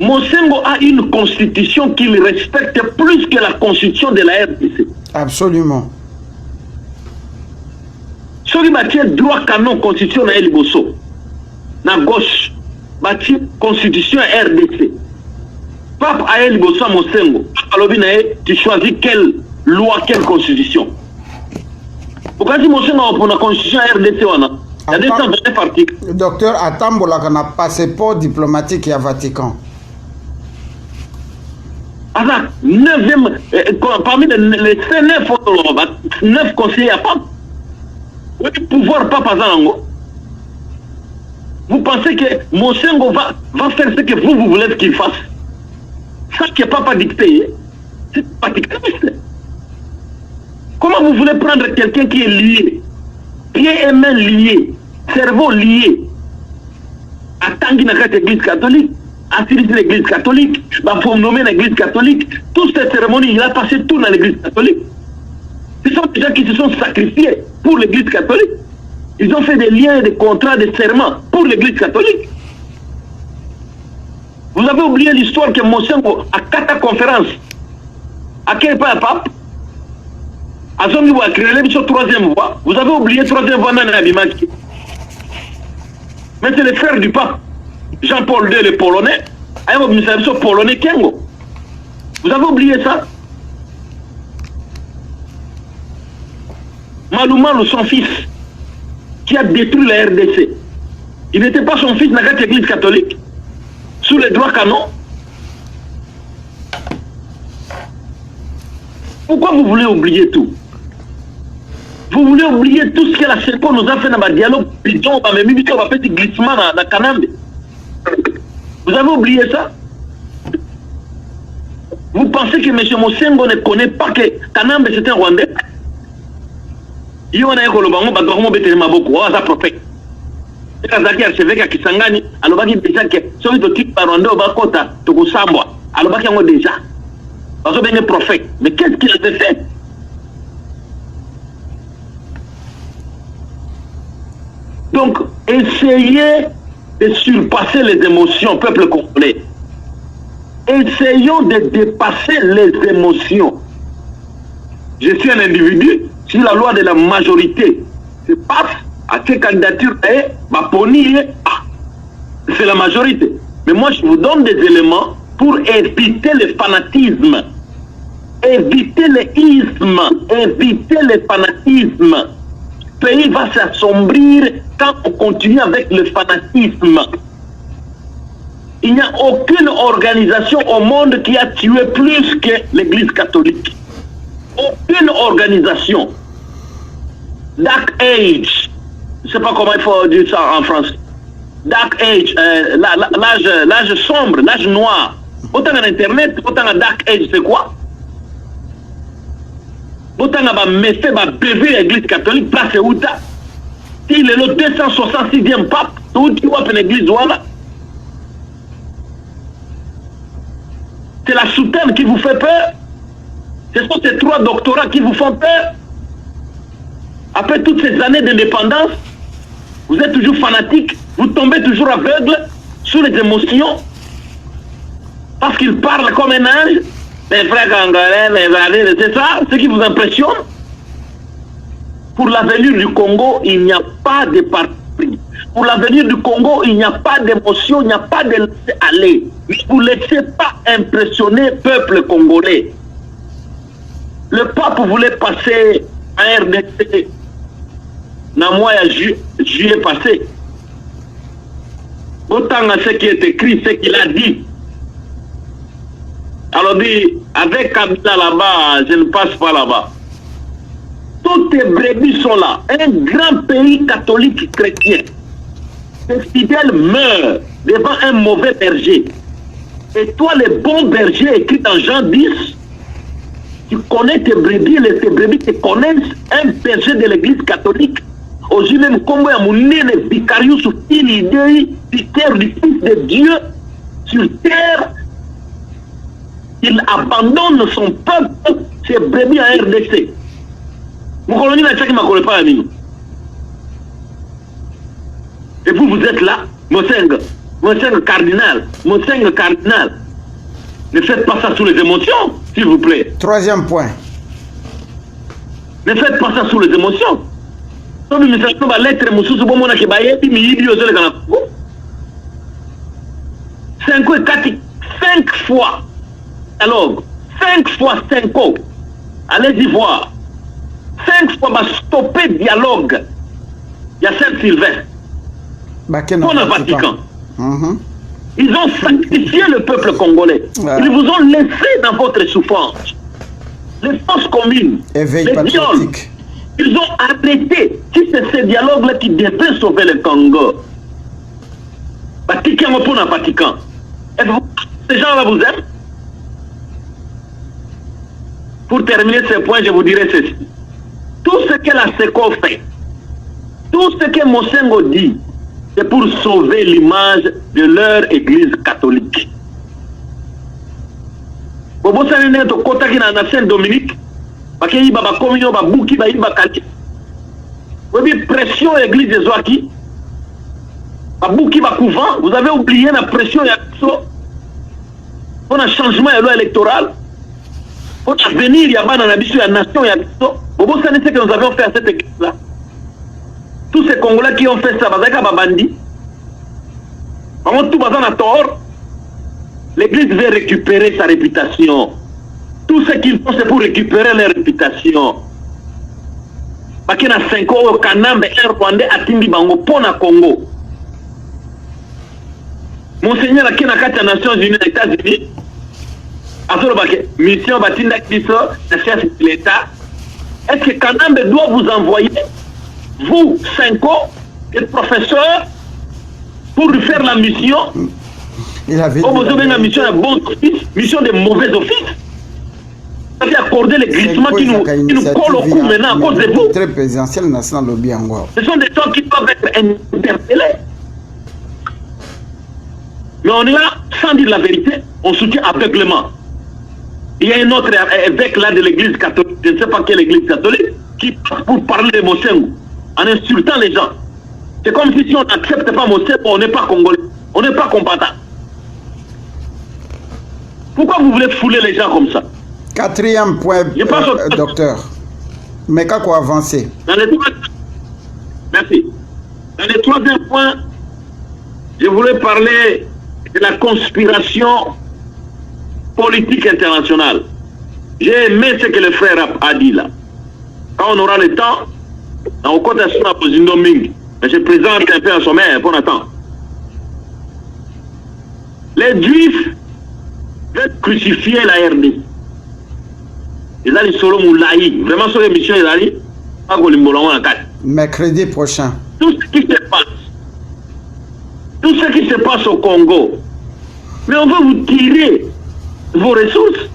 Mosengo a une constitution qu'il respecte plus que la constitution de la RDC. Absolument. Ce soki batie droit canon constitution na liboso na gauche batie constitution RDC pape aye liboso ya mosengo alobi na ye tu choisis quelle loi quelle constitution okati mosengo apona constitution RDC wana il y a 229 articles. Docteur atambolaka na passeport diplomatique ya Vatican. Alors, 9e, parmi les 9 conseillers à pape, le pouvoir pape Azango. Vous pensez que Mosengo va faire ce que vous voulez qu'il fasse? Ça qui n'est pas dicté, c'est pas dicté. Comment vous voulez prendre quelqu'un qui est lié, pieds et mains liés, cerveau lié, à Tanguy dans l'église catholique, à l'église catholique, pour nommer l'église catholique, toutes ces cérémonies, il a passé tout dans l'église catholique. Ce sont des gens qui se sont sacrifiés pour l'église catholique. Ils ont fait des liens, des contrats, des serments pour l'église catholique. Vous avez oublié l'histoire que Mosengo a 4 conférences. À quel pas pape? À son niveau, à créer l'émission 3e voie. Vous avez oublié 3e voie dans l'Abimaki. Mais c'est le frère du pape, Jean-Paul II, le polonais, a un administration polonais Kengo. Vous avez oublié ça? Malou, son fils, qui a détruit la RDC. Il n'était pas son fils dans l'église catholique, sous les droits canons. Pourquoi vous voulez oublier tout? Vous voulez oublier tout ce que la CEPO nous a fait dans le dialogue bidon, mais même si on va faire des glissements dans Kanambe. Vous avez oublié ça? Vous pensez que M. Mosengo ne connaît pas que Kanambe c'est un Rwandais? Il y a un Kolobango, Badomo Betelema Boko, ça prophète. Il y a un archevêque qui s'engage, alors il déjà que celui qui quitte par Rwanda au Bakota, Tokosambwa, alors il y a déjà. Parce que c'est un prophète. Mais qu'est-ce qu'il a fait? Donc, essayez de surpasser les émotions, peuple congolais. Essayons de dépasser les émotions. Je suis un individu, si la loi de la majorité se passe, à quelle candidature est, c'est la majorité. Mais moi, je vous donne des éléments pour éviter le fanatisme, éviter le isme, éviter le fanatisme. Le pays va s'assombrir quand on continue avec le fanatisme. Il n'y a aucune organisation au monde qui a tué plus que l'Église catholique. Aucune organisation. Dark Age, je ne sais pas comment il faut dire ça en français. Dark Age, l'âge sombre, l'âge noir. Autant en Internet, autant en Dark Age, c'est quoi? Autant en méfait, bébé l'Église catholique, place Outa. Il est le 266e pape, où tu vois l'église voilà. C'est la soutane qui vous fait peur. Ce sont ces 3 doctorats qui vous font peur. Après toutes ces années d'indépendance, vous êtes toujours fanatique, vous tombez toujours aveugle sous les émotions. Parce qu'ils parlent comme un ange. Les frères congolais, c'est ça, ce qui vous impressionne. Pour l'avenir du Congo, il n'y a pas de parti. Pour l'avenir du Congo, il n'y a pas d'émotion, il n'y a pas de laisser aller. Vous ne laissez pas impressionner le peuple congolais. Le pape voulait passer à RDC dans le mois de juillet passé. Autant à ce qui est écrit, ce qu'il a dit. Alors dit, avec Kabila là-bas, je ne passe pas là-bas. Toutes les brebis sont là. Un grand pays catholique chrétien. Les fidèles meurent devant un mauvais berger. Et toi, les bons bergers, écrit dans Jean 10, tu connais tes brebis te connaissent. Un berger de l'église catholique, aussi même comme un vicarius sur une idée du terre du Fils de Dieu sur terre. Il abandonne son peuple, ses brebis en RDC. Et vous, vous êtes là, Mosengo cardinal. Ne faites pas ça sous les émotions, s'il vous plaît. 3e point. Ne faites pas ça sous les émotions. Tobi misako ba lettre mususu bo mona ke ba yebi mi yibi ozole kana Congo. 5 fois dialogue. 5 fois 5 ans. Allez-y voir. 5 fois va stopper dialogue. Il y a Saint-Sylvestre. Pour le Vatican. Ils ont sacrifié le peuple congolais. Ils vous ont laissé dans votre souffrance. Les forces communes, les viols, ils ont arrêté. Si c'est ce dialogue-là qui devait sauver le Congo. Vatican pour le Vatican. Et vous, ces gens-là vous aiment? Pour terminer ce point, je vous dirai ceci. Tout ce que la SECO fait, tout ce que Mosengo dit, c'est pour sauver l'image de leur église catholique. Bobo Sanene to kota ki na Saint-Dominique, parce qu'il y a une communion, il y a une quartier. Vous avez pression à l'église de Zouaki, vous avez oublié la pression pour un changement de loi électorale, pour venir, il y a la nation, il y a Bobo Sanene, c'est que nous avons fait à cette église-là. Tous ces Congolais qui ont fait ça, Babandi, tout bazan à tort, l'église veut récupérer sa réputation. Tout ce qu'ils font, c'est pour récupérer leur réputation. Parce qu'il y a 5 ans, au Kanambe, un Rwandais a Tindi Bango, pour le Congo. Monseigneur, qui est dans les Nations Unies, les États-Unis, mission Batinda Kiso, la chef de l'État, est-ce que Kanambe doit vous envoyer, vous, 5 ans, les professeurs, pour faire la mission? Il avait besoin d'une mission de bon office, mission de mauvais office. Ça fait accorder les glissements qui nous collent au cou maintenant à cause de vous. Très présidentiel national lobby encore. Ce sont des gens qui doivent être interpellés. Mais on est là, sans dire la vérité, on soutient aveuglement. Il y a un autre évêque là de l'église catholique, je ne sais pas quelle église catholique, qui passe pour parler de Mosengo, en insultant les gens. C'est comme si on n'accepte pas Mosengo, on n'est pas congolais, on n'est pas combattant. Pourquoi vous voulez fouler les gens comme ça? 4e point, docteur. Mais qu'à quoi avancer? Merci. Dans le 3e point, je voulais parler de la conspiration politique internationale. J'ai aimé ce que le frère a dit là. Quand on aura le temps, on compte sur la position Ming. Mais je présente un peu un sommet pour l'instant. Les Juifs veulent crucifier la RD. Ils ont dit solo moulaï. Vraiment sur l'émission, ils ont dit pas qu'on l'imbolon. Mercredi prochain. Tout ce qui se passe au Congo, mais on va vous tirer vos ressources.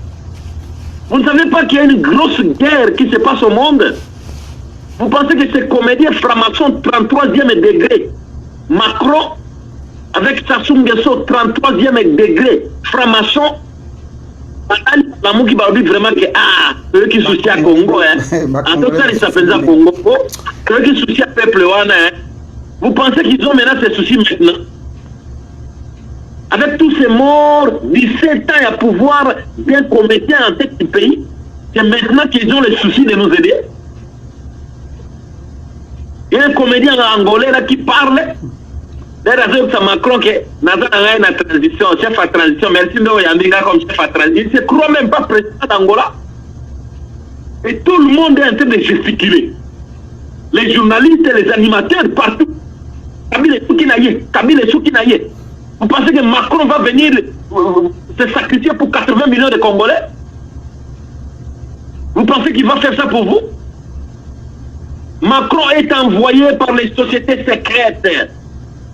Vous ne savez pas qu'il y a une grosse guerre qui se passe au monde. Vous pensez que ces comédiens francs-maçons 33e degré, Macron avec Sassou Nguesso 33e degré, franc-maçon, l'amour qui va dire vraiment que eux qui soucient à Congo, en tout cas ils s'appellent à Congo, eux qui soucient à peuple, vous pensez qu'ils ont maintenant ces soucis maintenant? Avec tous ces morts, 17 ans à pouvoir bien commettre en tête du pays, c'est maintenant qu'ils ont le souci de nous aider. Il y a un comédien angolais là qui parle. D'ailleurs, c'est Macron qui est dans la transition, chef à transition. Merci de Yambinga comme chef à transition. Il ne se croit même pas président d'Angola. Et tout le monde est en train de gesticuler. Les journalistes, les animateurs, partout. Kabila Soukinaye. Vous pensez que Macron va venir se sacrifier pour 80 millions de Congolais? Vous pensez qu'il va faire ça pour vous? Macron est envoyé par les sociétés secrètes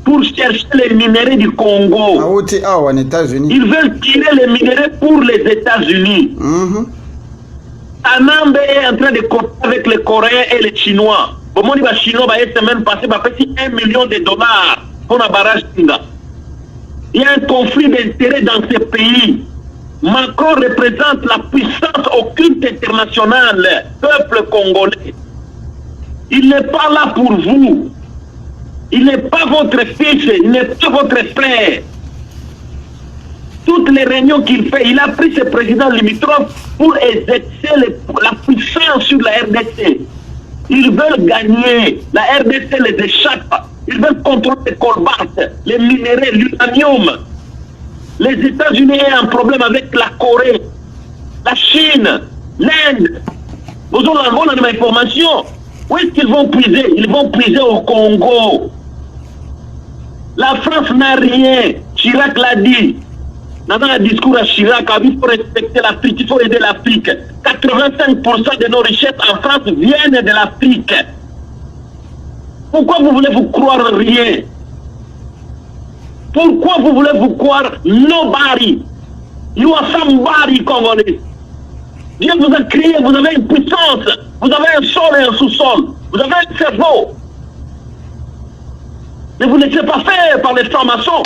pour chercher les minéraux du Congo. En États-Unis. Ils veulent tirer les minéraux pour les États-Unis. Anambe est en train de coopérer avec les Coréens et les Chinois. Au moment où les Chinois, la semaine passée, va payer $1 million pour la barrage Tinga. Il y a un conflit d'intérêts dans ces pays. Macron représente la puissance occulte internationale, peuple congolais. Il n'est pas là pour vous. Il n'est pas votre fils, il n'est pas votre frère. Toutes les réunions qu'il fait, il a pris ce président limitrophe pour exercer la puissance sur la RDC. Ils veulent gagner. La RDC les échappe. Ils veulent contrôler les colbards, les minéraux, l'uranium. Les États-Unis ont un problème avec la Corée, la Chine, l'Inde. Vous avez une information. Où est-ce qu'ils vont puiser? Ils vont puiser au Congo. La France n'a rien. Chirac l'a dit. Dans un discours à Chirac, il faut respecter l'Afrique, il faut aider l'Afrique. 85% de nos richesses en France viennent de l'Afrique. Pourquoi vous voulez vous croire rien? Pourquoi vous voulez vous croire nobody? You are somebody, Congolais. Dieu vous a créé, vous avez une puissance, vous avez un sol et un sous-sol, vous avez un cerveau. Ne vous laissez pas faire par les francs-maçons.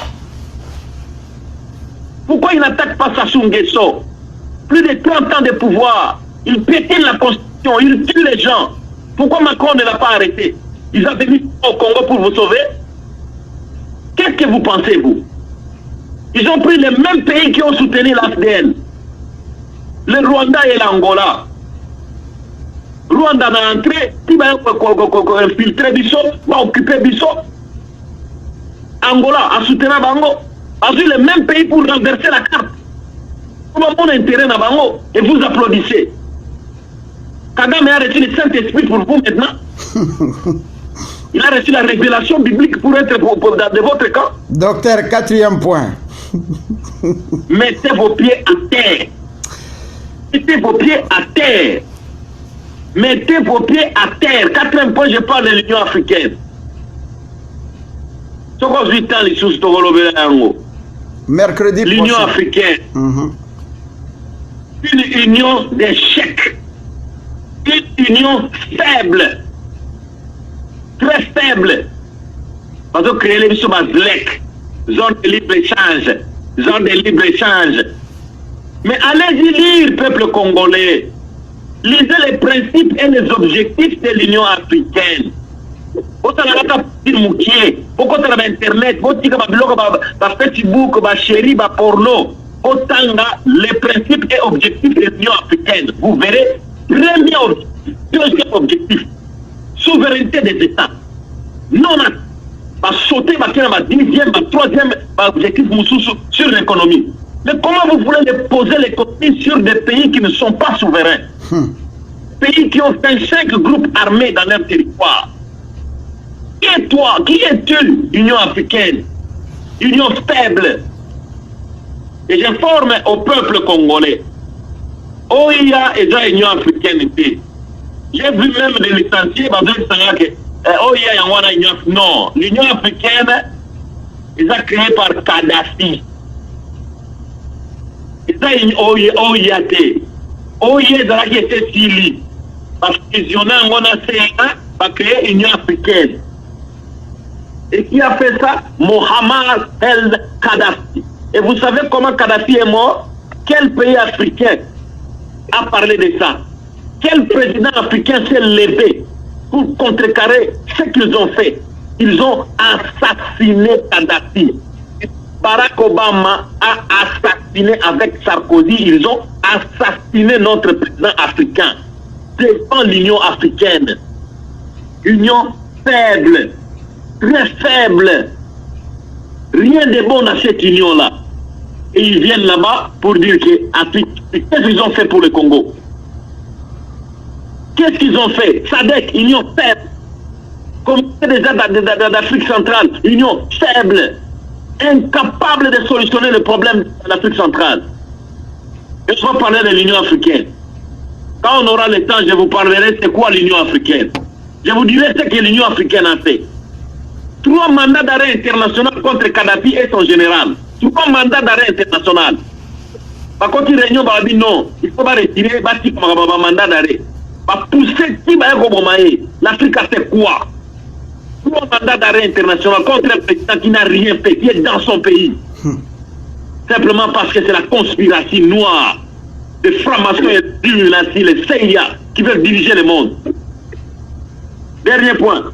Pourquoi ils n'attaquent pas Sassou Nguesso? Plus de 30 ans de pouvoir, ils piétinent la Constitution, ils tuent les gens. Pourquoi Macron ne l'a pas arrêté? Ils ont venu au Congo pour vous sauver? Qu'est-ce que vous pensez, vous? Ils ont pris les mêmes pays qui ont soutenu l'AFDL. Le Rwanda et l'Angola. Rwanda a entré, qui va infiltrer Bisso, va occuper Bisso. Angola a soutenu Bango. A vu les mêmes pays pour renverser la carte. Comment on a intérêt à Bango et vous applaudissez? Kagame a reçu le Saint-Esprit pour vous maintenant. Il a reçu la révélation biblique pour être de votre camp. Docteur, 4e point. Mettez vos pieds à terre. Mettez vos pieds à terre. Mettez vos pieds à terre. 4e point, je parle de l'Union africaine. Mercredi l'Union africaine. Une union d'échecs. Une union faible. Très faible. Parce que créer les ZLEC, zone de libre-échange, zone de libre-échange. Mais allez-y lire, peuple congolais. Lisez les principes et les objectifs de l'Union africaine. Vous avez Internet, vous avez Facebook, chéri, porno. Les principes et objectifs de l'Union africaine. Vous verrez, premier objectif, deuxième objectif. Souveraineté des États. Non, va sauter, va faire ma 10e, ma 3e objectif sur l'économie. Mais comment vous voulez poser l'économie sur des pays qui ne sont pas souverains? Pays qui ont 25 groupes armés dans leur territoire. Qui es toi? Qui es-tu, Union africaine? Union faible. Et j'informe au peuple congolais. OIA est déjà Union africaine. J'ai vu même des licenciés, non, l'Union africaine, ils ont créé par Kadhafi. Ils ont OIA. OIA, qui était Sili. Parce qu'ils ont créé l'Union africaine. Et qui a fait ça? Mohamed El Kadhafi. Et vous savez comment Kadhafi est mort? Quel pays africain a parlé de ça? Quel président africain s'est levé pour contrecarrer ce qu'ils ont fait? Ils ont assassiné Kadhafi. Barack Obama a assassiné avec Sarkozy. Ils ont assassiné notre président africain devant l'Union africaine. Union faible, très faible. Rien de bon dans cette union-là. Et ils viennent là-bas pour dire que qu'est-ce qu'ils ont fait pour le Congo? Qu'est-ce qu'ils ont fait? SADC, union faible. Comme déjà d'Afrique centrale, union faible. Incapable de solutionner le problème de l'Afrique centrale. Et je vais parler de l'Union africaine. Quand on aura le temps, je vous parlerai c'est quoi l'Union africaine. Je vous dirai ce que l'Union africaine a fait. 3 mandats d'arrêt international contre Kadhafi et son général. 3 mandats d'arrêt international. Par contre, il réunion va dire non, il faut pas retirer, un mandat d'arrêt. Va pousser qui va être l'Afrique a fait quoi? 3 mandats d'arrêt international contre un président qui n'a rien fait, qui est dans son pays. Simplement parce que c'est la conspiration noire de francs-maçons et d'illuminati, les CIA, qui veulent diriger le monde. Dernier point.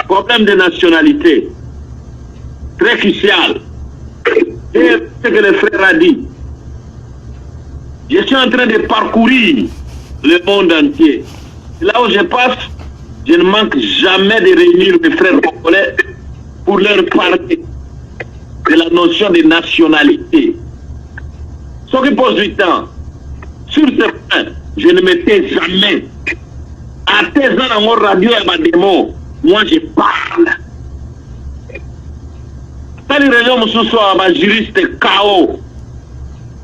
Problème de nationalité. Très crucial. Et ce que le frère a dit. Je suis en train de parcourir le monde entier. Là où je passe, je ne manque jamais de réunir mes frères congolais pour leur parler de la notion de nationalité. Ce qui pose du temps, sur ce point, je ne m'étais jamais. À tes ans dans mon radio et ma démo, moi je parle. Quand les réunions ce soir, ma juriste KO,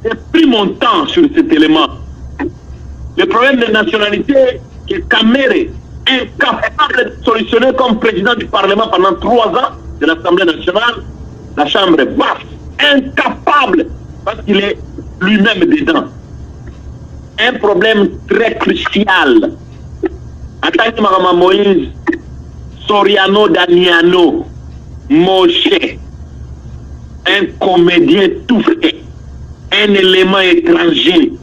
j'ai pris mon temps sur cet élément. Le problème de nationalité que Kamere, incapable de solutionner comme président du Parlement pendant 3 ans de l'Assemblée nationale, la Chambre basse, incapable, parce qu'il est lui-même dedans. Un problème très crucial. Attaque Marama Moïse, Soriano Daniano, Moshe, un comédien tout fait, un élément étranger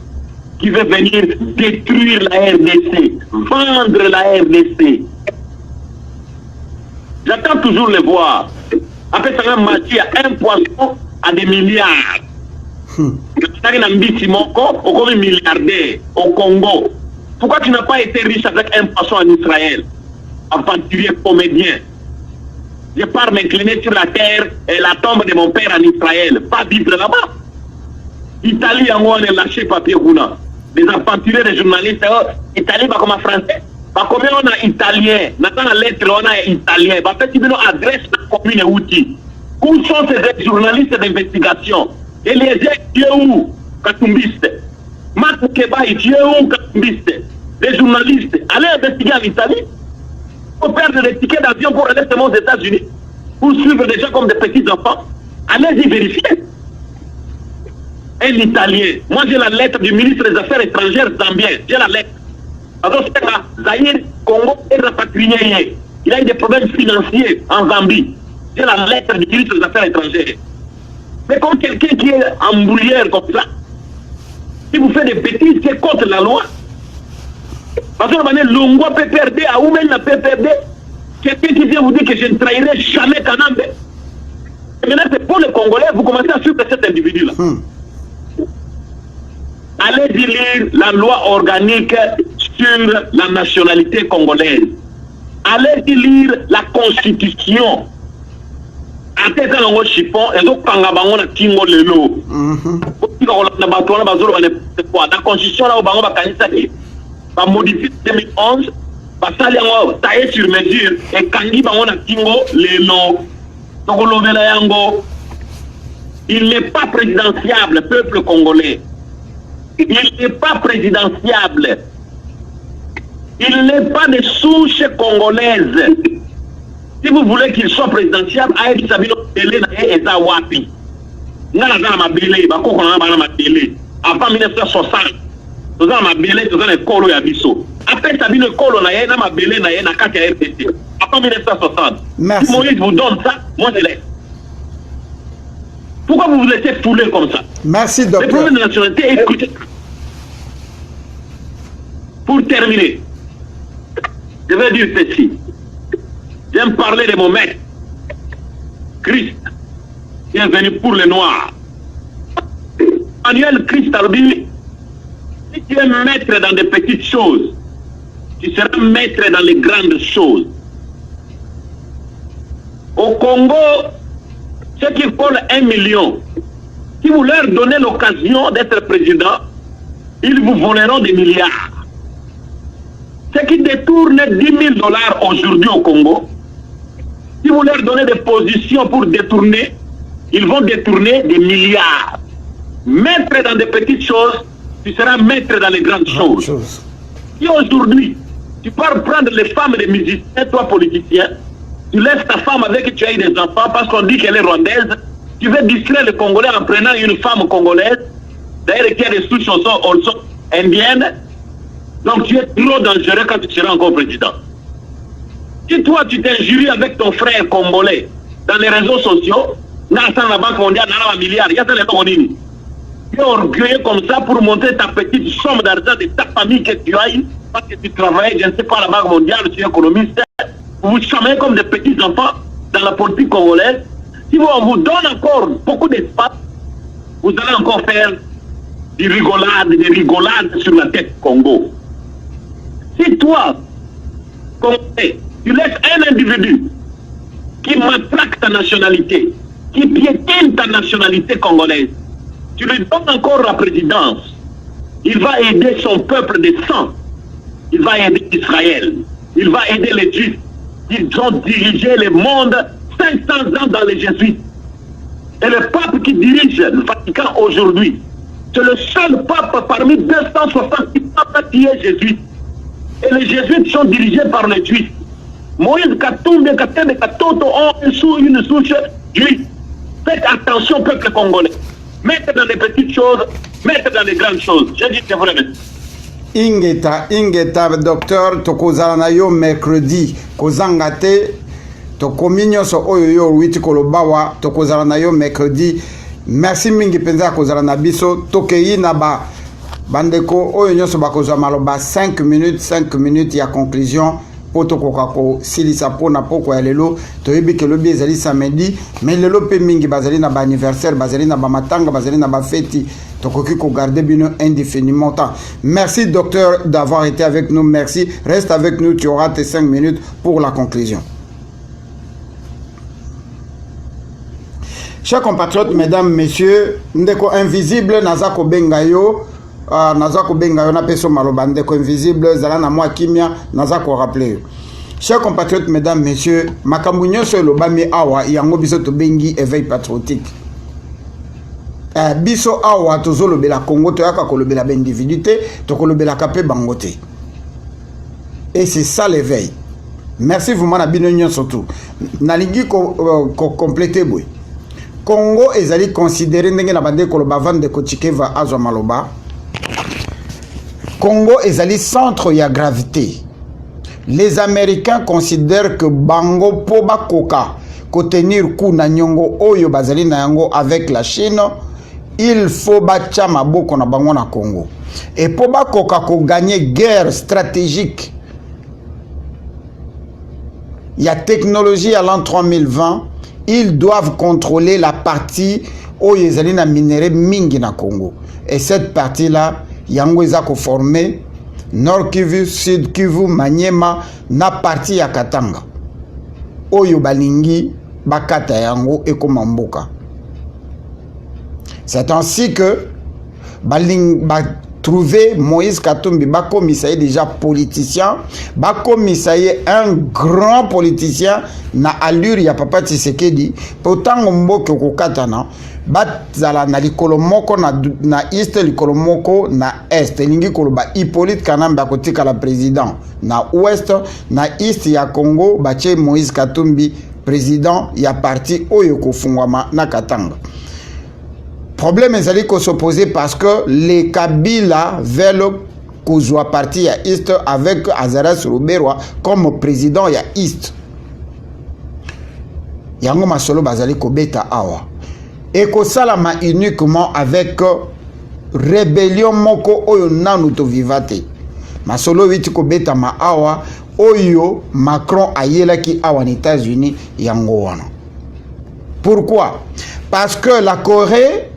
qui veut venir détruire la RDC, vendre la RDC. J'attends toujours le voir. Après ça, on a mâché à un poisson à des milliards. Au milliardaire au Congo. Pourquoi tu n'as pas été riche avec un poisson en Israël? Aventurier comédien. Je pars m'incliner sur la terre et la tombe de mon père en Israël. Pas vivre là-bas. Italie, on a lâché papier. Les aventuriers, les journalistes, Italie, comme en français. Combien on a italien? Dans la lettre, on a italien. Peut-être qu'on adresse la commune outils. Où sont ces journalistes d'investigation? Et les gens, où Katumbiste. Marc Keba, où Katumbiste. Les journalistes, allez investiguer en Italie. Il faut perdre des tickets d'avion pour aller seulement aux États-Unis. Pour suivre des gens comme des petits enfants. Allez-y vérifier. Un Italien. Moi, j'ai la lettre du ministre des Affaires étrangères zambien. J'ai la lettre. Alors, c'est là, Zahir, Congo est rapatrié. Il a eu des problèmes financiers en Zambie. J'ai la lettre du ministre des Affaires étrangères. Mais comme quelqu'un qui est embrouilleur comme ça, si vous faites des bêtises, c'est contre la loi. Parce que le Longwa PPRD, à où même la PPRD, quelqu'un qui vient vous dire que je ne trahirai jamais Kanambe. Et maintenant, c'est pour les Congolais, vous commencez à suivre cet individu-là. Allez lire la loi organique sur la nationalité congolaise. Allez lire la constitution. À tes ans, chiffon, et donc, quand on a tingo lelo. La constitution, là, on va modifier 2011, va tailler sur mesure, et quand on a tingo lelo. Donc, il n'est pas présidentiable, peuple congolais. Il n'est pas présidentiable. Il n'est pas de souche congolaise. Si vous voulez qu'il soit présidentiable, Aïe Sabino Télé et Zawapi. Avant 1960, nous avons Bélé, nous avons un colo et Abisso. Après Sabino Colo, nous avons Bélé, nous avons un RTC. Avant 1960. Si Moïse vous donne ça, moi je laisse. Pourquoi vous vous laissez fouler comme ça? Merci, docteur. Le problème de la nationalité, écoutez. Pour terminer, je vais dire ceci. J'aime parler de mon maître, Christ, qui est venu pour les Noirs. Emmanuel Christ Albi, si tu es maître dans des petites choses, tu seras maître dans les grandes choses. Au Congo, ceux qui volent 1 million, si vous leur donnez l'occasion d'être président, ils vous voleront des milliards. Ceux qui détournent 10 000 $ aujourd'hui au Congo, si vous leur donnez des positions pour détourner, ils vont détourner des milliards. Maître dans des petites choses, tu seras maître dans les grandes choses. Si aujourd'hui, tu pars prendre les femmes des musiciens, toi politicien, tu laisses ta femme avec qui tu as eu des enfants parce qu'on dit qu'elle est rwandaise, tu veux distraire les Congolais en prenant une femme congolaise, d'ailleurs qui a des souches also indiennes, donc tu es trop dangereux quand tu seras encore président. Si toi tu t'injuries avec ton frère congolais dans les réseaux sociaux, la Banque mondiale, dans milliard, il y a des gens tu es orgueilleux comme ça pour montrer ta petite somme d'argent de ta famille que tu as eu, parce que tu travailles, je ne sais pas, à la Banque mondiale, tu es économiste, vous vous chamez comme des petits enfants dans la politique congolaise. Si on vous donne encore beaucoup d'espace, vous allez encore faire des rigolades sur la tête Congo. Si toi, Congolais, tu laisses un individu qui matraque ta nationalité, qui piétine ta nationalité congolaise, tu lui donnes encore la présidence. Il va aider son peuple de sang. Il va aider Israël. Il va aider les Juifs. Ils ont dirigé le monde 500 ans dans les Jésuites. Et le pape qui dirige le Vatican aujourd'hui, c'est le seul pape parmi 266 papes qui est jésuite. Et les jésuites sont dirigés par les Juifs. Moïse Katumbi, Katembe, Katoto ont une souche juive. Faites attention, peuple congolais. Mettez dans les petites choses, mettez dans les grandes choses. Je dis que c'est vrai. Ingeta, docteur, tokozala na yo mercredi, kozanga te, tokomi nyonso oyo yo witi kolobawa, tokozala na yo mercredi. Merci mingi penza kozala na biso, tokei na ba bandeko oyo nyonso bakozwa maloba 5 minutes ya conclusion. Poto kokako silisa pona poko ya lelo toyebi ke lobi ezali samedi mais lelo pe mingi bazali na ba anniversaire bazali na ba matanga bazali na ba feti tokoki ko garder bino indéfiniment temps. Merci docteur d'avoir été avec nous, merci, reste avec nous, tu auras tes 5 minutes pour la conclusion. Chers compatriotes, mesdames, messieurs, ndeko invisible nazako bengayo nazako bengayo na peso malobande ko invisible zala na moi kimia nazako rappeler. Chers compatriotes, mesdames, messieurs, makambo nyonso lobami awa yango biso to bengi éveil patriotique. Biso awa tozolobela Congo to yaka kolobela ba individuité to kolobela kapé bangote. Et c'est ça l'éveil. Merci vous mana bino nyonso tout. Nalingi ko compléter boy. Congo ezali considéré ndenge na bande koloba vande ko Chikeva azwa maloba. Congo ezali centre ya gravité. Les Américains considèrent que bango po bakoka ko tenir coup na nyongo oyo bazali na yango avec la Chine, il faut bacha maboko na bango na Congo. Et po bakoka ko gagner guerre stratégique. Il y a technologie à l'an 3020, ils doivent contrôler la partie oyo ezali na minerai mingi na Congo. Et cette partie là yango ezako formé Nord Kivu, Sud Kivu, Maniema na partie ya Katanga. Oyo balingi bakata yango ekoma mboka. C'est ainsi que baling trouver Moïse Katumbi bakomisa déjà politicien, bakomisa un grand politicien na allure ya Papa Tshisekedi, pourtant mboka kokatana bazala na likolo moko na East, likolo moko na Est. Lingi koloba Hippolyte Kanamba kotika la président na Ouest, na East ya Congo bache Moïse Katumbi président ya parti oyo kofungwama na Katanga. Problème ezali ko s'opposer parce que les Kabila veulent kozwa parti ya East avec Azaras Ruberwa comme président ya East. Yango masolo bazali ko beta awa. Et que salama uniquement avec rébellion moko oyo nanu to vivate. Masolo witi ko beta ma awa oyo Macron ayela ki awa en États-Unis yango wana. Pourquoi? Parce que la Corée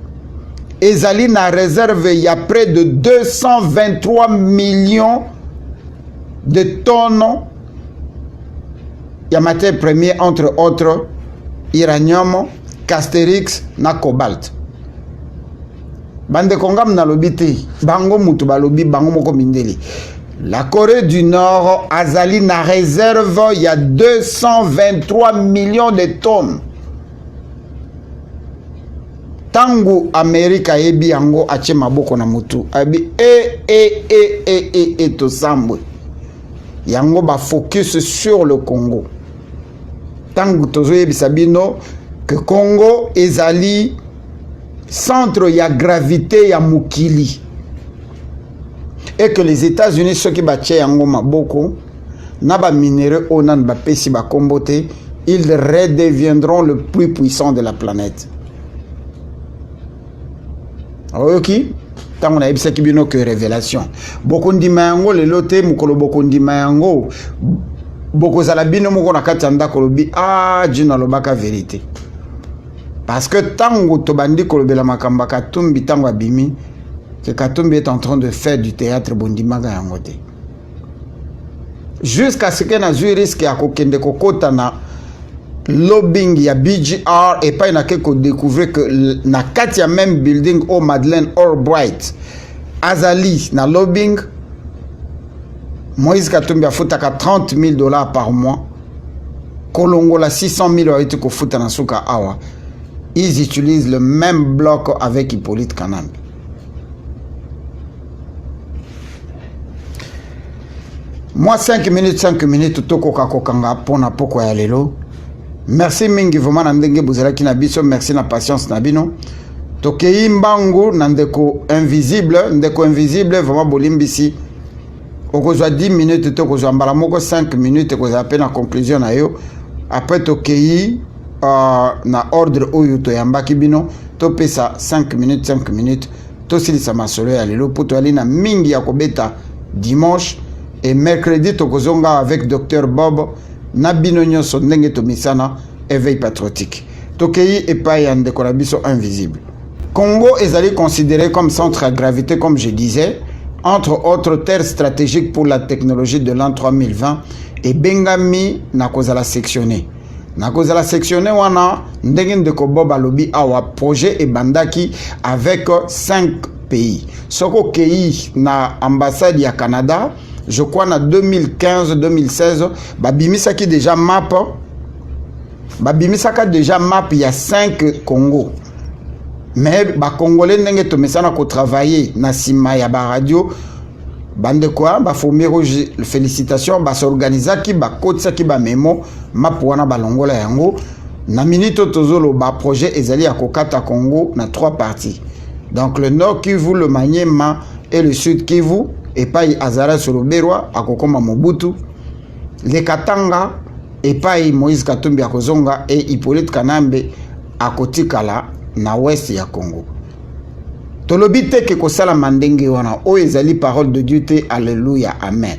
ezali na réserve il y a près de 223 millions de tonnes ya matière première, entre autres uranium, Casterix na cobalt. Bande kongam na lobité, bango mutu balobi bango moko mindeli. La Corée du Nord azali na réserve il y a 223 millions de tonnes. Tangu Amerika ebi yango ache maboko na mutu abi to sambwe yango ba focus sur le Congo. Tangu tozo yebi sabino que Congo ezali centre ya gravité ya mukili et que les États-Unis soki bache yango maboko na ba minéraux onan ba pesi ba kombote, ils redeviendront le plus puissant de la planète. Ok, tant on a ebisa kibino que révélation. Bokundi mayango le lote mukolo bokundi mayango. Boko zalabino moko na katanda kolobi jina lobaka vérité. Parce que tango tobandi kolobela makamba Katumbi tango abimi que Katumbi est en train de faire du théâtre bondimanga yangote. jusqu'à ce que nazwi risque ya kokende kokota na lobbying ya BGR et pas na ke ko découvrir que na kati ya même building au Madeleine Albright azali na lobbying. Moïse Katumbi a futaka $30,000 par mois. Kolongola 600,000 a été kofuta na suka awa. Ils utilisent le même bloc avec Hippolyte Kanambe. Moi 5 minutes toko kakokanga pona poko ya lelo. Merci mingi vraiment na ndenge bozala ki na biso, merci na patience na bino. Tokei mbangu na ndeko invisible vraiment bolimbisi. Okozwa 10 minutes tokozwa mbala moko 5 minutes kozala pe na conclusion na yo. Après tokei na ordre oyo toyambaki bino topesa 5 minutes tosilisa masolo ya lelo po toali na mingi ya kobeta dimanche et mercredi tokozonga avec Dr Bob na bino nyonso ndenge tomisana éveil patriotique tokei epai ya ndeko na biso invisible. Congo ezali considéré comme centre à gravité comme je disais, entre autres terres stratégiques pour la technologie de l'an 3020 et bengami na kozala sectionné. Na kozala sectionné wana ndenge ndeko Bob alobi awa projet et bandaki avec 5 pays. Soko kei na ambassade ya Canada, je crois na 2015-2016, babimisaki déjà map. Babimisaka déjà map ya 5 Congo. Mais ba Congolais ndenge tomesana ko travailler na sima ya ba radio bande quoi ba fomero félicitations ba s'organisaki ba kotsaki ba memo map wana balongola yango na minito tozolo ba projet ezali ya kokata Congo na 3 parties. Donc le nord Kivu, le Maniema et le sud Kivu et pas Azara sur le Berwa akokoma Mobutu, le Katanga et pas Moïse Katumbi akozonga et Hippolyte Kanambe akotikala na ouest ya Congo. Tolobi te ke kosala mandenge wana o ezali parole de Dieu te alléluia amen.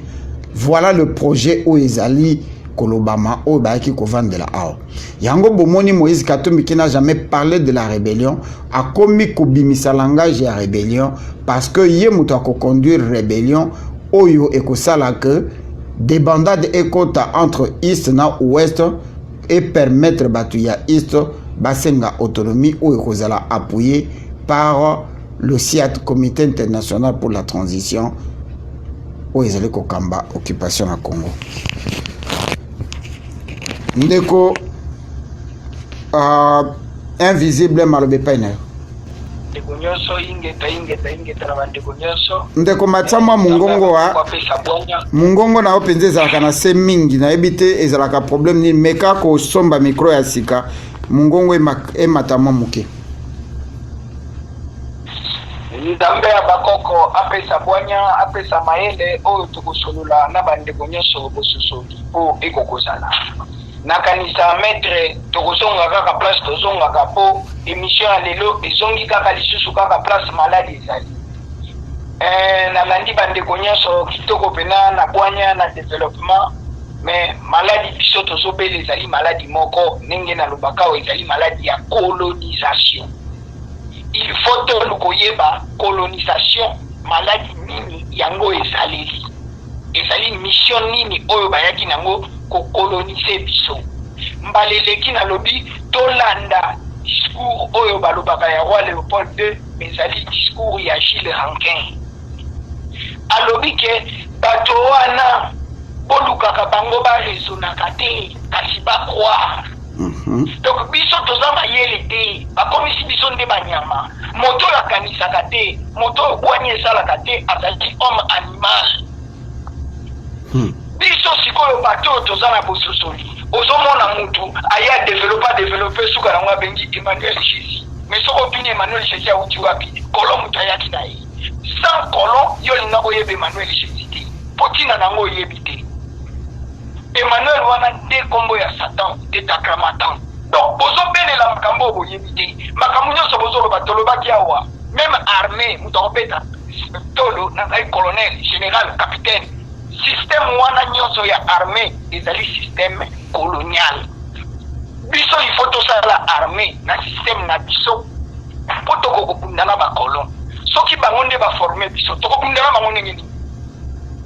Voilà le projet o ezali kolobama o baaki kovandela awa. Yango bomoni Moïse Katumbi qui n'a jamais parlé de la rébellion a komi kobimisa langage ya rébellion parce que ye muto ko conduire rébellion oyo ekosala que des bandades ekota entre East na Ouest et permettre batu ya East basenga autonomie ou ekozala appuyé par le CIAT, Comité international pour la transition, ou ezali kokamba occupation à Congo. Ndeko invisible malobe painer. Ndeko matama mungongo wa mungongo na openze ezalaka na se mingi na ebite ezalaka problème ni meka ko somba micro ya sika mungongo ematama muke. Nzambe ya bakoko apesa bwanya apesa maele oyo tukusolula na bandeko nyonso bosusoli po ekokozala na kanisa maître tokozonga kaka place tozonga kapo émission ya lelo ezongi kaka lisusu kaka place maladi ezali na landi bandeko nyonso kitoko pena na bwanya na développement mais maladi biso tozobela ezali maladi moko ndenge na lobaka ezali maladi ya colonisation. Il faut que nous koyeba colonisation maladie nini yango ezaleli ezali mission nini oyo bayaki nango ko coloniser biso mbaleleki na lobi tolanda discours oyo balobaka ya roi Léopold II ezali discours ya Gilles Rankin alobi ke bato wana bolukaka bango ba raisonnaka te kasi ba croire. Donc biso toza mayele te bakomisi biso nde banyama moto akanisaka te moto bwanye esalaka te azali homme animal biso sikoyo bato toza na bososoli ozomona mutu aya développer suka nango abengi Emmanuel Jésus mais soko bini Emmanuel Jésus auti wapi kolon mutu ayaki na ye sans kolon yo linga boyebe Emmanuel Jésus te potina nango yebi te Emmanuel wana nde kombo ya Satan détacramatant. Donc bozo belela makambo boyebi te makambo nyonso bozo loba tolobaki awa même armée mutopeta tolo na colonel général capitaine système wana nyonso ya armée ezali système colonial biso il faut to sala armée na système na biso poto ko kundana ba colon soki bango nde ba former biso to ko kundana bango nini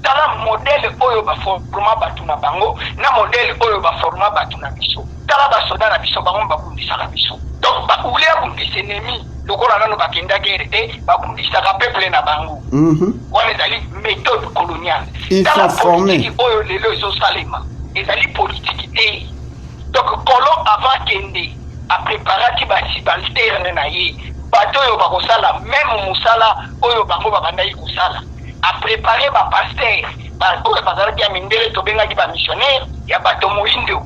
tala modèle oyo ba forma batu na bango na modèle oyo ba forma batu na biso tala ba soda na biso bango ba kundisa na biso donc ba ulia kundisa ennemi lokola nano ba kenda guerre te ba kundisa ka peuple na bango wana ezali méthode coloniale tala politique oyo lelo ezo salema ezali politique te donc colon avant kende a préparé ba subalterne na ye bato oyo ba kosala même musala oyo bango ba bandai kosala a préparé ba pasteur ba oyo bazalaki ya mindele to bengaki ba missionnaire ya bato moindo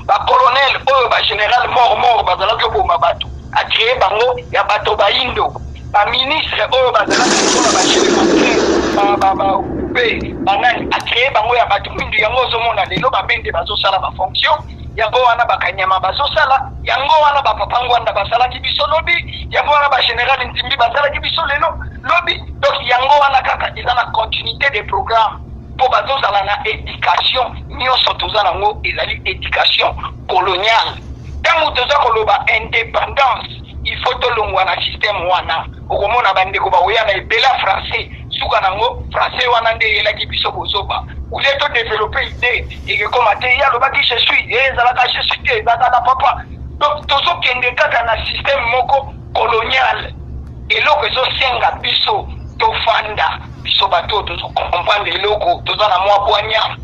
ba colonel oyo ba général mort bazalaki oboma bato a créé bango ya bato ba indo ba ministre oyo bazalaki kona ba général ba nani a créé bango ya bato moindo yango ozomona lelo babende bazosala ba fonction yango wana bakanyama bazosala yango wana bapapango wana basalaki biso lobi yango wana ba général ntimbi basalaki biso lelo lobi donc yango wana kaka eza na continuité des programmes po bazosala na éducation nyonso toza nango ezali éducation coloniale ntango toza koloba indépendance il faut tolongwa na système wana okomona bandeko baoya na ebela français suka nango français wana nde eyelaki biso bozoba olie to développer idée ekekoma te ye alobaki je suis ezalaka je suis te ezalaka papa donc tozokende kaka na système moko colonial eloko ezosenga biso tofanda biso bato tozokomprendre eloko toza na mwa bwanya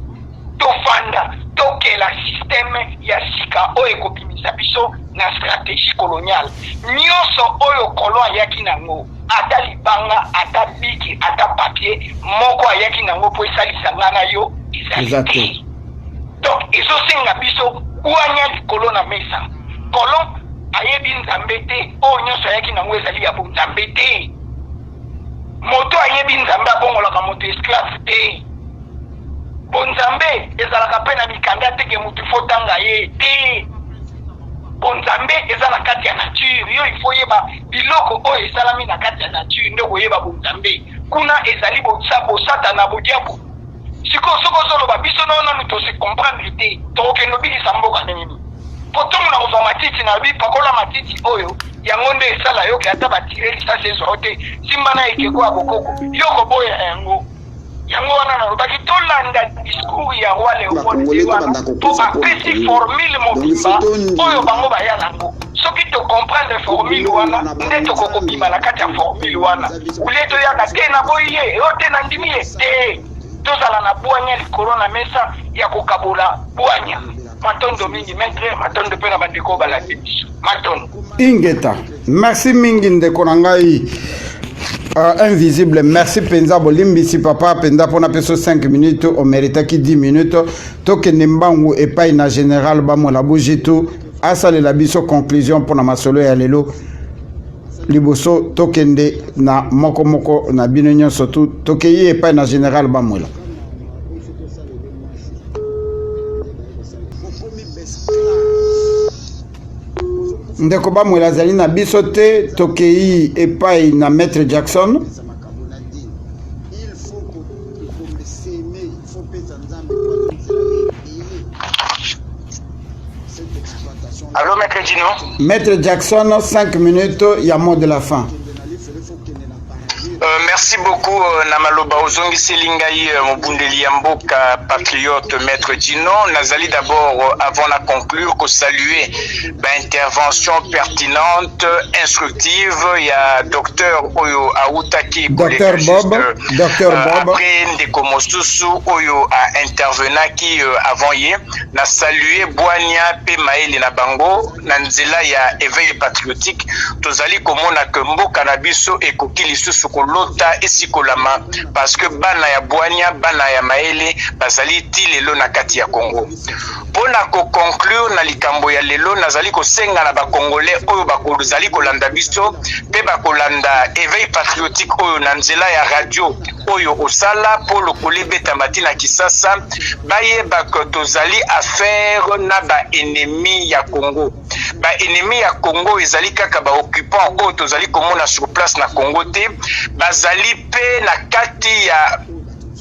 tofanda tokela système ya sika oyo ekobimisa biso na stratégie coloniale nyonso oyo kolon ayaki nango ata libanga ata biki ata papier moko ayaki nango po esalisa nga na yo ezali te donc ezosenga biso bwanya likolo na mesa kolon ayebi nzambe te oyo nyonso ayaki nango ezali ya bonzambe te moto ayebi nzambe abongolaka moto esclave te bonzambe ezalaka mpe na mikanda teke motu fotanga ye te bonzambe eza na kati ya nature yo ifo yeba biloko oyo esalami na kati ya nature nde koyeba bonzambe kuna ezali bosata na bodiabo sikoyo soki ozoloba biso nanu tosi comprendre te tokokende obilisa mboka nini po ntongo na kozwa matiti na bi pakola matiti oyo yango nde esala yoke ata batire lisasi ezwao te simba na ekeko ya bokoko yo koboya yango yango wana nalobaki tolanda discours ya roi Léopold wana po bapesi formule mobimba oyo bango baya nango soki tocomprendre formule wana nde tokokobima na kati ya formule wana ulie toyaka te na boyi ye yo te na ndimi ye te tozala na bwanya likolo na mesa ya kokabola bwanya matondo mingi maître matondo mpe na bandeko balandi biso matondo ingeta merci mingi ndeko na ngai invisible merci penza bolimbisi papa penda pona peso 5 minutes o méritaki 10 minutes tokende mbangu epai na général bamola bujitu asalela biso conclusion pona masolo ya lelo liboso tokende na moko na bino nyonso tu tokeye epai na général bamola ndeko bamola azali na biso te tokei epai na maître Jackson Allô, Maître Gino? Maître Jackson, 5 minutes, il y a mot de la fin. Merci beaucoup Namaloba Ozongi Selingai Mobundeli Yamboka patriote Maître Gino. Nazali d'abord avant de conclure que saluer l'intervention pertinente, instructive. Il y a docteur Oyo Aoutaki, docteur Bob, après Ndekomosusu Oyo a intervenu qui avant hier. Na saluer Boania Pemaeli Nabango, Nanzela ya éveil patriotique. Tozali komona que Mboka Nabiso et Kokili Susuko lota esikolama parce que bana ya Bwania bana ya Maele bazali ti lelo na kati ya Congo. Pona ko conclure na likambo ya lelo nazali ko senga na ba congolais oyo bakozali kolanda biso pe bakolanda éveil patriotique oyo na nzela ya radio oyo osala polo kolebeta matina Kisasa baye bakotozali affaire na ba ennemi ya Congo. Ba ennemi ya Congo ezali kaka ba occupant oyo tozali komona sur place na Congo te bazali pe na kati ya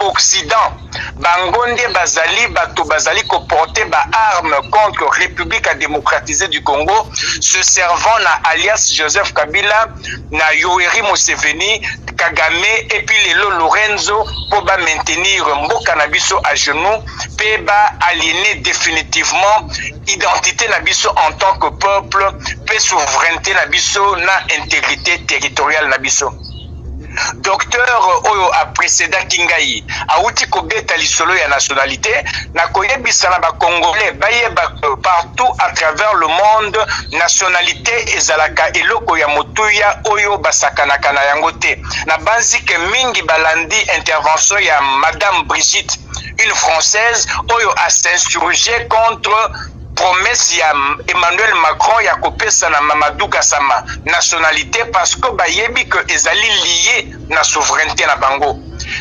Occident bangonde bazali bato bazali ko porter ba arme contre République démocratisée du Congo se servant na alias Joseph Kabila na Yoweri Museveni Kagame et puis Lelo Lorenzo pour maintenir mboka na biso à genoux, pe ba aliéner définitivement identité na biso en tant que peuple, pe souveraineté na biso na intégrité territoriale na biso. Docteur oyo a précédé Kingai auti kobeta lisolo ya nationalité na koyebisa na ba congolais bayeba partout à travers le monde nationalité ezalaka eloko ya motuya oyo basakanaka na yango te na banzi ke mingi balandi intervention ya madame Brigitte, une française oyo a s'insurger contre promesse ya Emmanuel Macron ya kopesa na Mamadou Gassama nationalité parce que bayebi que ezali lié na souveraineté na bango.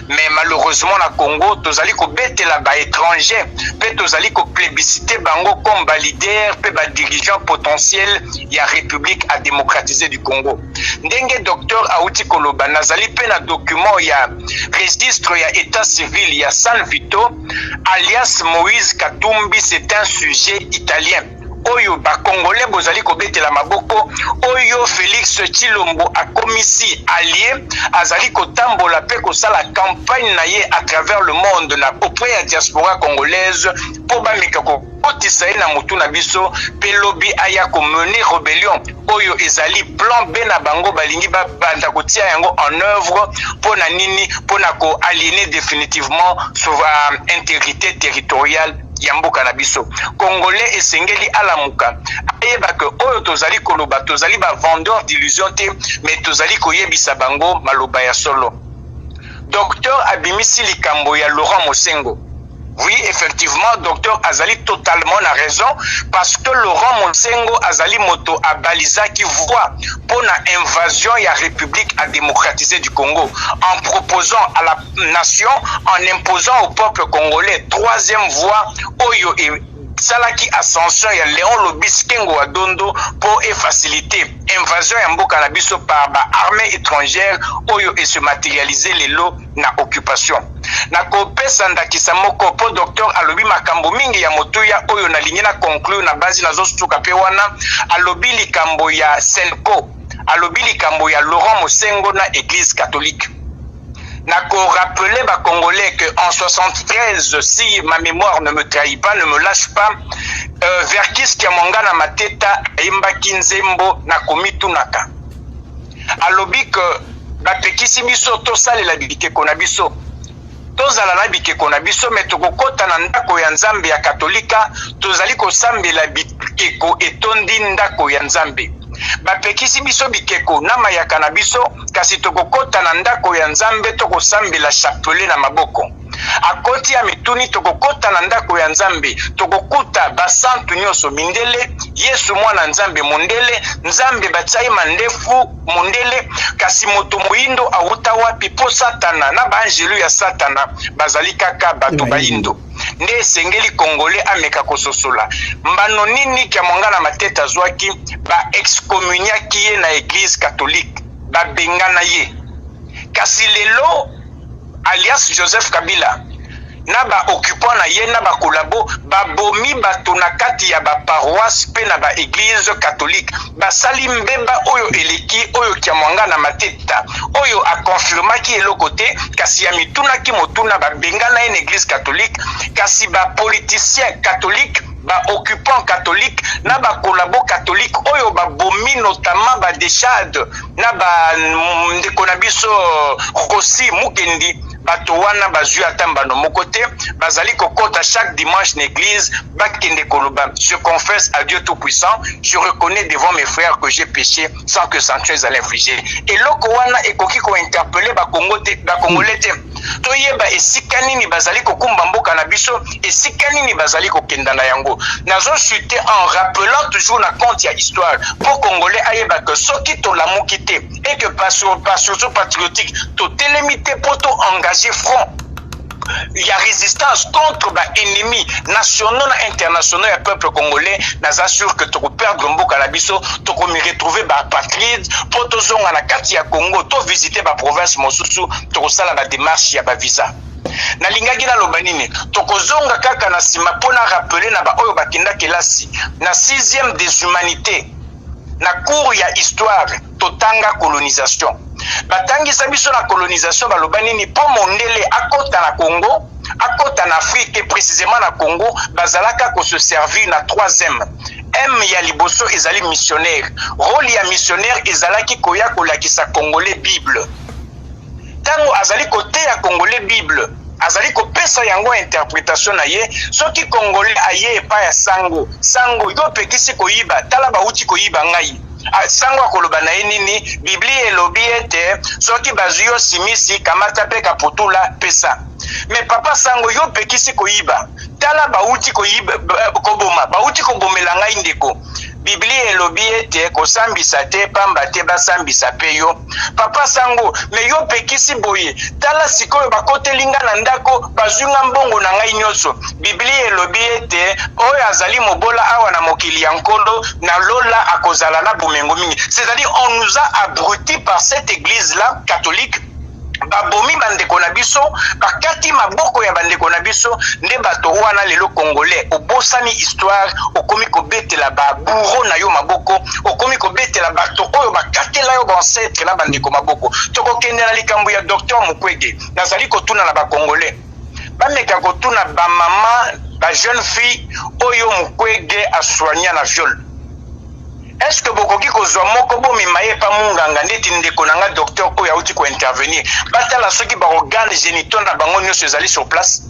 Mais malheureusement na Congo tozali ko betela ba étranger pe tozali ko plébisciter bango comme ba leader pe ba dirigeant potentiel ya République à démocratiser du Congo. Ndenge docteur auti koloba nazali pe na document ya registre ya état civil ya San Vito alias Moïse Katumbi, c'est un sujet italien. Oyo ba congolais bozali ko betela maboko oyo Félix Tshilombo a komisi allié azali ko tambola pe ko sala campagne na ye à travers le monde na auprès ya diaspora congolaise pour ba meka ko otisa na mutu na biso pe lobby aya ko mener rébellion oyo ezali plan B na bango balingi ba banda ko tia yango en œuvre pour na nini pour na ko aliéner définitivement sur intégrité territoriale yamboka na biso. Congolais esengeli alamuka ayeba ke oyo tozali koloba tozali ba vendeur d'illusion te mais tozali koyebisa bango maloba ya solo. Docteur abimisi likambo ya Laurent Mosengo. Oui, effectivement, docteur Azali totalement a raison parce que Laurent Mosengo Azali moto abaliza qui voit pour la invasion et la République à démocratiser du Congo en proposant à la nation, en imposant au peuple congolais troisième voie Oyo et Salaki Ascension et Léon Lobis Kengo Adondo pour faciliter invasion et mboka na biso par l'armée étrangère Oyo et se matérialiser les lots na occupation. Na kopesa ndakisa moko po docteur alobi makambo mingi ya motuya Oyo na ligne na conclure na base na zosuka pe wana alobi likambo ya Senko, alobi likambo ya Laurent Mosengo na Église catholique. Nako rappeler ba Congolais que en 73, si ma mémoire ne me trahit pas, ne me lâche pas, Verkis Kiamonga na mateta imba kinzembo na komitu naka. Alobi que ba pekisi biso to sale la bikeko na biso. Tozala na bikeko na biso mais tokokota na ndako ya Nzambe ya Katolika, tozali ko sambela bikeko etondi ndako ya Nzambe. Bapekisi biso bikeko na mayaka na biso kasi tokokota na ndako ya Nzambe tokosambela chapelet na maboko. Akoti ya mituni tokokota na ndako ya Nzambe tokokuta basantu nyonso mindele Yesu mwana Nzambe mondele Nzambe batsai mandefu mondele kasi moto muindo auta wapi po satana na banjelu ya satana bazali kaka bato baindo. Nde esengeli Congolais ameka kososola mbano nini Kiamonga na mateta zwaki ba excommuniaki ye na Église catholique ba bengana ye kasi lelo alias Joseph Kabila na ba occupant na ye na ba kolabo ba bomi bato na kati ya ba paroisse pe na ba église catholique ba sali mbemba oyo eleki oyo Kiamonga na mateta oyo a confirmaki eloko te kasi ya mituna ki motuna ba bengana na église catholique kasi ba politicien catholique ba occupant catholique na ba kolabo catholique oyo ba bomi notamment ba Deshad na ba ndeko na biso Rossi Mukendi bato wana bazui atamba no mokote bazali kokota chaque dimanche l'église bakende koloba je confesse à Dieu tout puissant je reconnais devant mes frères que j'ai péché sans que sanctuaire à l'infliger et loko wana ekoki ko interpeller ba Congolais te toyeba esika nini bazali kokumba mboka na biso esika nini bazali kokenda na yango nazo chuter en rappelant toujours na compte ya histoire pour Congolais ayeba que soki to lamuki te et que pas surtout patriotique to telemité poto engagé front. Il y a résistance contre les ennemis nationaux et internationaux et peuple congolais. Nous assure que tu peux perdre un bout à la biso, tu peux me retrouver par patrie, pour te zonga na kati ya Congo, tu visiter la province Mosusu, tu peux faire la démarche ya ba visa. Na lingaki na lobanini, tu peux zonga kaka na sima pour na rappeler na ba oyo bakinda kelasi, na 6e des humanités. Na cours ya histoire totanga colonisation batangisa biso na colonisation baloba nini po mondele akota na Congo, akota na Afrique et précisément na Congo bazalaka ko se servir na troisième M ya liboso ezali missionnaire. Rôle ya missionnaire ezalaki koya kolakisa Congolais Bible. Tango azali kote ya Congolais Bible, azali kopesa yango interprétation na ye, soki Congolais aye epa ya sango, sango yo pekisi koyiba, tala bauti koyiba ngai. Sango akoloba na ye nini, Biblia elobi ete soki bazwi yo simisi kamata pe kaputula pesa. Mais papa sango yo pekisi koyiba, tala bauti koyiba koboma, bauti kobomela ngai ndeko. Biblia elobi ete kosambisa te pamba te basambisa pe yo. Papa sango, me yo pekisi boye, tala sikoyo bakotelinga na ndako bazunga mbongo na ngai nyonso. Biblia elobi ete oyo azali mobola awa na mokili ya nkolo na lola akozala na bumengo mingi. C'est-à-dire on nous a abrutis par cette église là catholique. Babomi bandeko na biso, bakati maboko ya bandeko na biso, nde bato wana lelo Congolais obosani histoire, okomi kobetela ba bourreau na yo maboko, okomi kobetela bato oyo bakatela yo ancêtre na bandeko maboko. Toko kende na likambo ya Docteur Mukwege, nazali kotuna na ba Congolais. Bameka kotuna ba mama, ba jeune fille oyo Mukwege aswanya na viol. Est-ce que bokoki kozwa moko bomi maye pa munganga ndeti ndeko nanga docteur oyo auti ko intervenir batala soki ba organe génitaux na bango nyonso ezali sur place,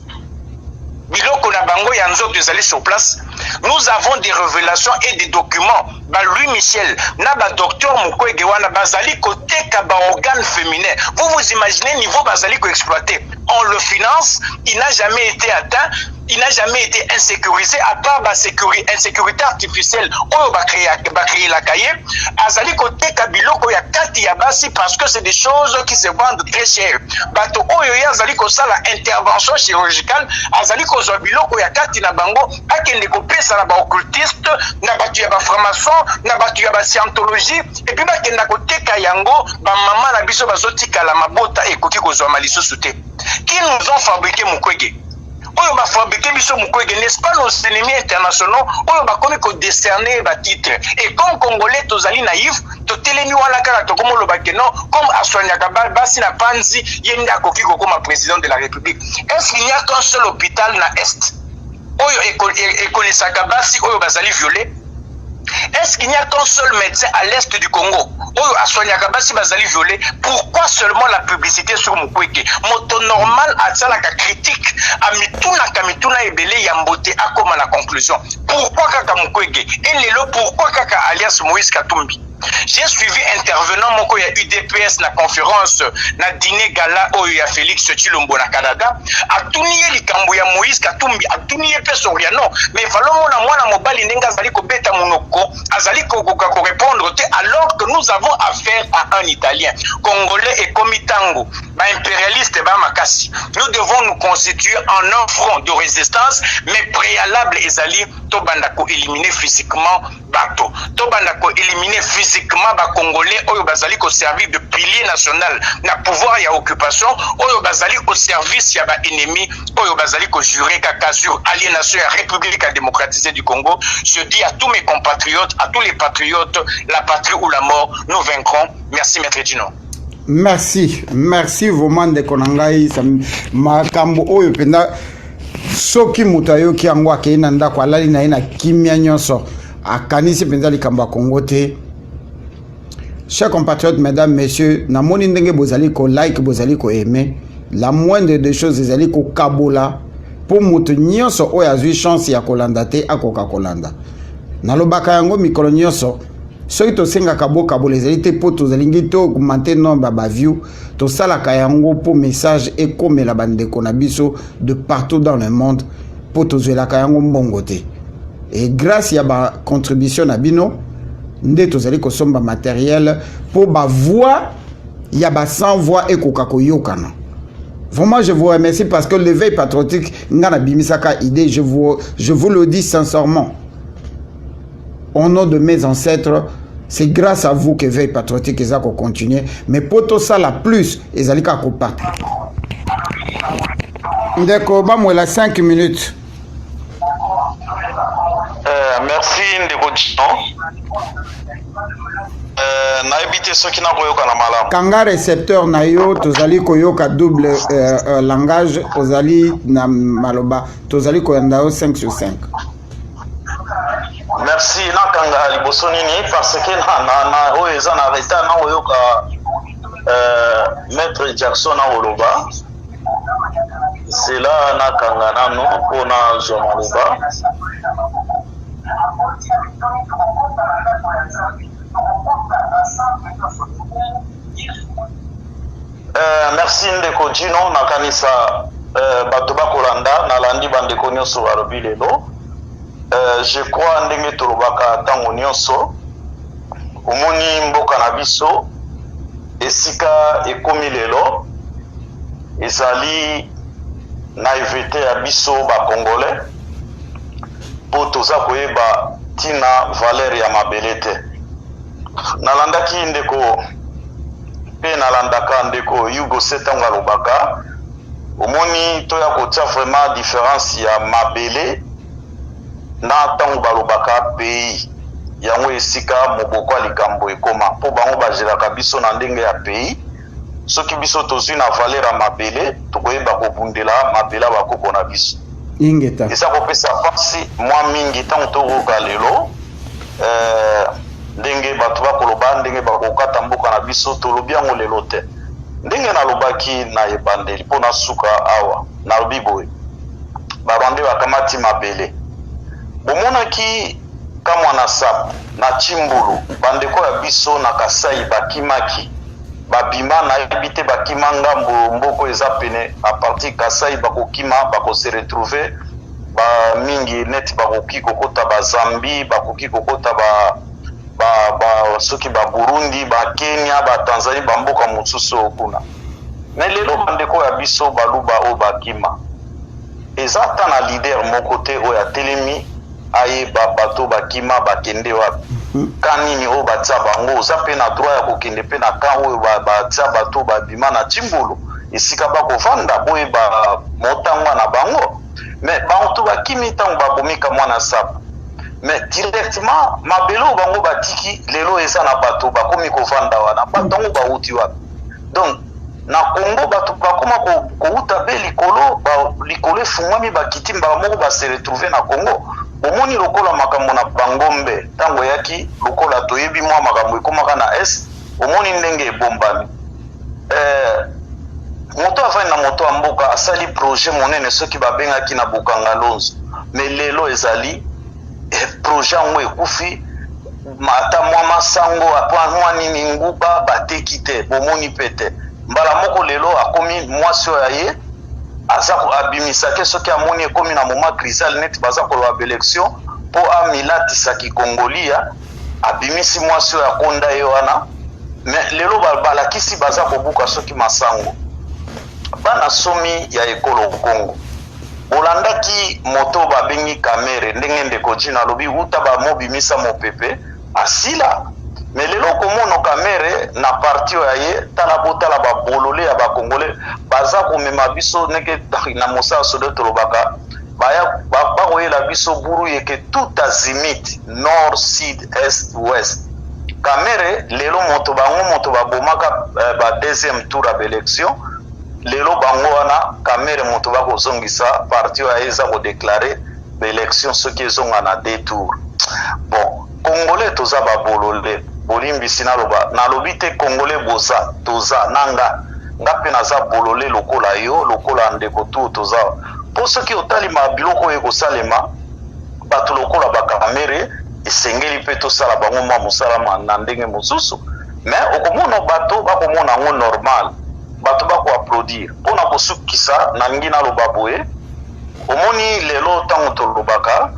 biloko na bango ya nzoto ezali sur place. Nous avons des révélations et des documents. Ba Louis Michel na ba docteur Mukwege wana bazali koteka ba organe féminin. Vous imaginez niveau bazali ko exploiter. On le finance, il n'a jamais été atteint. Il n'a jamais été insécurisé à part la insécurité artificielle. Oyo ba créer la cahier. Azali kote kabiloko ya kati ya basi parce que c'est des choses qui se vendent très cher. Bato oyo ya azali ko sala intervention chirurgicale. Azali ko zo biloko ya kati na bango. Akende ko pesa na ba occultiste, na batu ya ba franc-maçon, na batu ya ba scientologie. Et puis bakenda ko teka yango ba mama na biso bazotika la mabota ekoki ko zo maliso sute. Qui nous ont fabriqué Mukwege? Oyo ba fabriqué biso Mukwege, n'est-ce pas nos ennemis internationaux? Oyo ba komi ko décerner ba titre. Et comme Congolais tozali naïf, to telemi wana kala to komo lobake non, comme Aswanya Kabal basi na panzi yenda koki ko comme président de la République. Est-ce qu'il n'y a qu'un seul hôpital na Est? Oyo ekolisaka basi oyo bazali violé? Est-ce qu'il n'y a qu'un seul médecin à l'est du Congo? Oyo aswanyaka basi bazali violé. Pourquoi seulement la publicité sur Mukwege? Moto normal atsalaka critique amituna ebele ya mbote akoma la conclusion. Pourquoi kaka Mukwege? Et lelo pourquoi kaka alias Moïse Katumbi? J'ai suivi intervenant moko ya UDPS na conférence na dîner gala oyo ya Félix Tshilombo na Canada. Atuniye likambo ya Moïse Katumbi, atuniye pe Soriano, mais falomo na mwana mobali ndenga azali ko beta munoko, azali ko répondre te alors que nous avons affaire à un Italien, Congolais et Komitango, ba impérialiste ba makasi. Nous devons nous constituer en un front de résistance, mais préalable ezali to bandako éliminer physiquement bato, to bandako éliminer physiquement ba Congolais oyo bazali ko servir de pilier national na pouvoir ya occupation, oyo bazali au service ya ba ennemi, oyo bazali ko jurer kaka sur aliénation ya République démocratisée du Congo. Je dis à tous mes compatriotes, à tous les patriotes, la patrie ou la mort, nous vaincrons. Merci Maître Dino. Merci vraiment de konangai makambo oyo penda soki mutayo ki yango akena ndako alali na ina kimia nyonso akanisi penza likambo Congo te. Chers compatriotes, mesdames, messieurs, na moni ndenge bozali ko like, bozali ko aimer, la moindre des choses ezali ko kabola pour mutu nyonso oyo azwi chance ya kolanda te akoka kolanda. Na lobaka yango mikolo nyonso soki tosengaka bokabola ezali te po tozalingi to augmenter nombre ba view, tosalaka yango po message ekomela bandeko na biso de partout dans le monde po tozwelaka yango mbongo te. Et grâce ya ba contribution na bino nde tozali kosomba matériel pour ba voix ya ba sans voix et koyokana. Vraiment je vous remercie parce que l'éveil patriotique ngana bimisaka idée, je vous le dis sincèrement. Au nom de mes ancêtres, c'est grâce à vous que l'éveil patriotique est à continuer, mais pour tout ça la plus ezali ka ko part. Ndeko ba moi la 5 minutes. Merci Ndeko Dino. nayebite soki nakoyoka na malamu kanga récepteur na yo tozali koyoka double langage ozali na maloba tozali koyanda yo 5 sur 5. merci nakanga liboso nini parce que na oyo eza na retard na oyoka maître Jackson na oloba c'est là nakanga nano mpona zwa maloba. Merci ndeko Gino nakanisa bato bakolanda nalandi bandeko nyonso balobi lelo. Je crois ndenge tolobaka ntango nyonso omoni mboka na biso esika ekomi lelo ezali na evete ya biso bakongolais po toza koyeba tina valeur ya mabele te. Nalandaki ndeko pe nalandaka ndeko Hugo Setango alobaka omoni toya kotia vraiment différence ya mabele na ntango balobaka pays yango esika moboko ya likambo ekoma mpo bango bazelaka biso na ndenge ya pays. Soki biso tozwi na valeur ya mabele tokoyeba kobundela mabele bakoko na biso ingeta eza kopesa pasi mwa mingi ntango tokoyoka lelo ndenge bato bakoloba ndenge bakokata mboka na biso tolobi yango lelo te ndenge nalobaki na ebandeli mpo nasuka awa nalobi boye barwande bakamati mabele bomonaki kamwa na sapo na Chimbulu bandeko ya biso na Kasai bakimaki babima nayebi te bakima ngambo mboko eza pene a partir Kasai bakokima bakose retrouver ba mingi neti bakoki kokota ba Zambie bakoki kokota soki ba Burundi ba Kenya ba Tanzanie ba mboka mosusu kuna mais lelo bandeko ya biso baluba o bakima eza ta na leader moko te oyo atelemi ayeba bato bakima bakende wapi kanini oyo batia bango oza mpe na droit ya kokende mpe na kan oyo batia bato babima na Chimbulu esika bakovanda boyeba motango na bango mais bango to bakimi ntango babomika mwana sapo mais directement mabele oyo bango batiki lelo eza na bato bakomi kovanda wana bato yango bauti wapi. Donc na Congo bato bakoma kouta be likolo efungwami bakiti mbala moko base retrouve na Congo omoni lokola makambo na bangombe ntango yaki lokola toyebi mwa makambo ekomaka na est omoni ndenge ebombami. Moto afani na moto ya mboka asali projet monene soki babengaki na Bokanga Lonzo mais lelo ezali projet yango ekufi ata mwa masango apa mwa nini nguba bateki te bomoni pe te mbala moko lelo akomi mwasi oyo aye aza abimisaki soki amoni ekomi na moma crisal neti baza koloba élection mpo amilatisaki kongolia abimisi mwasi oyo akonda ye wana mais lelo balakisi baza kobuka soki masango bana somi ya ekolo Kongo olandaki moto babengi kamere ndenge ndeko Gino alobi uta bamobimisa mopepe asila mais lelo komona kamere na parti oyo ye tala botala babolole ya bakongole baza komema biso neke na mosala sodo tolobaka bakoyela biso buru yeke tout azimit nord sud est ouest. Kamere lelo moto babomaka ba deuxième tour ya élection lelo bango wana kamere moto bakozongisa parti oyo eza kodeklare élection soki ezonga na deux tours. Bon congolais toza babolole bolimbisi nalobi te congolais boza toza nanga pe naza bolole lokola yo lokola ndeko tu toza po soki otalima biloko ekosalema bato lokola bakamere esengeli mpe tosala bango mwa mosala na ndenge mosusu mais okomona bato bakomona yango normal bato bakoapplaudir mpona kosukisa na ngi naloba boye omoni lelo ntango tolobaka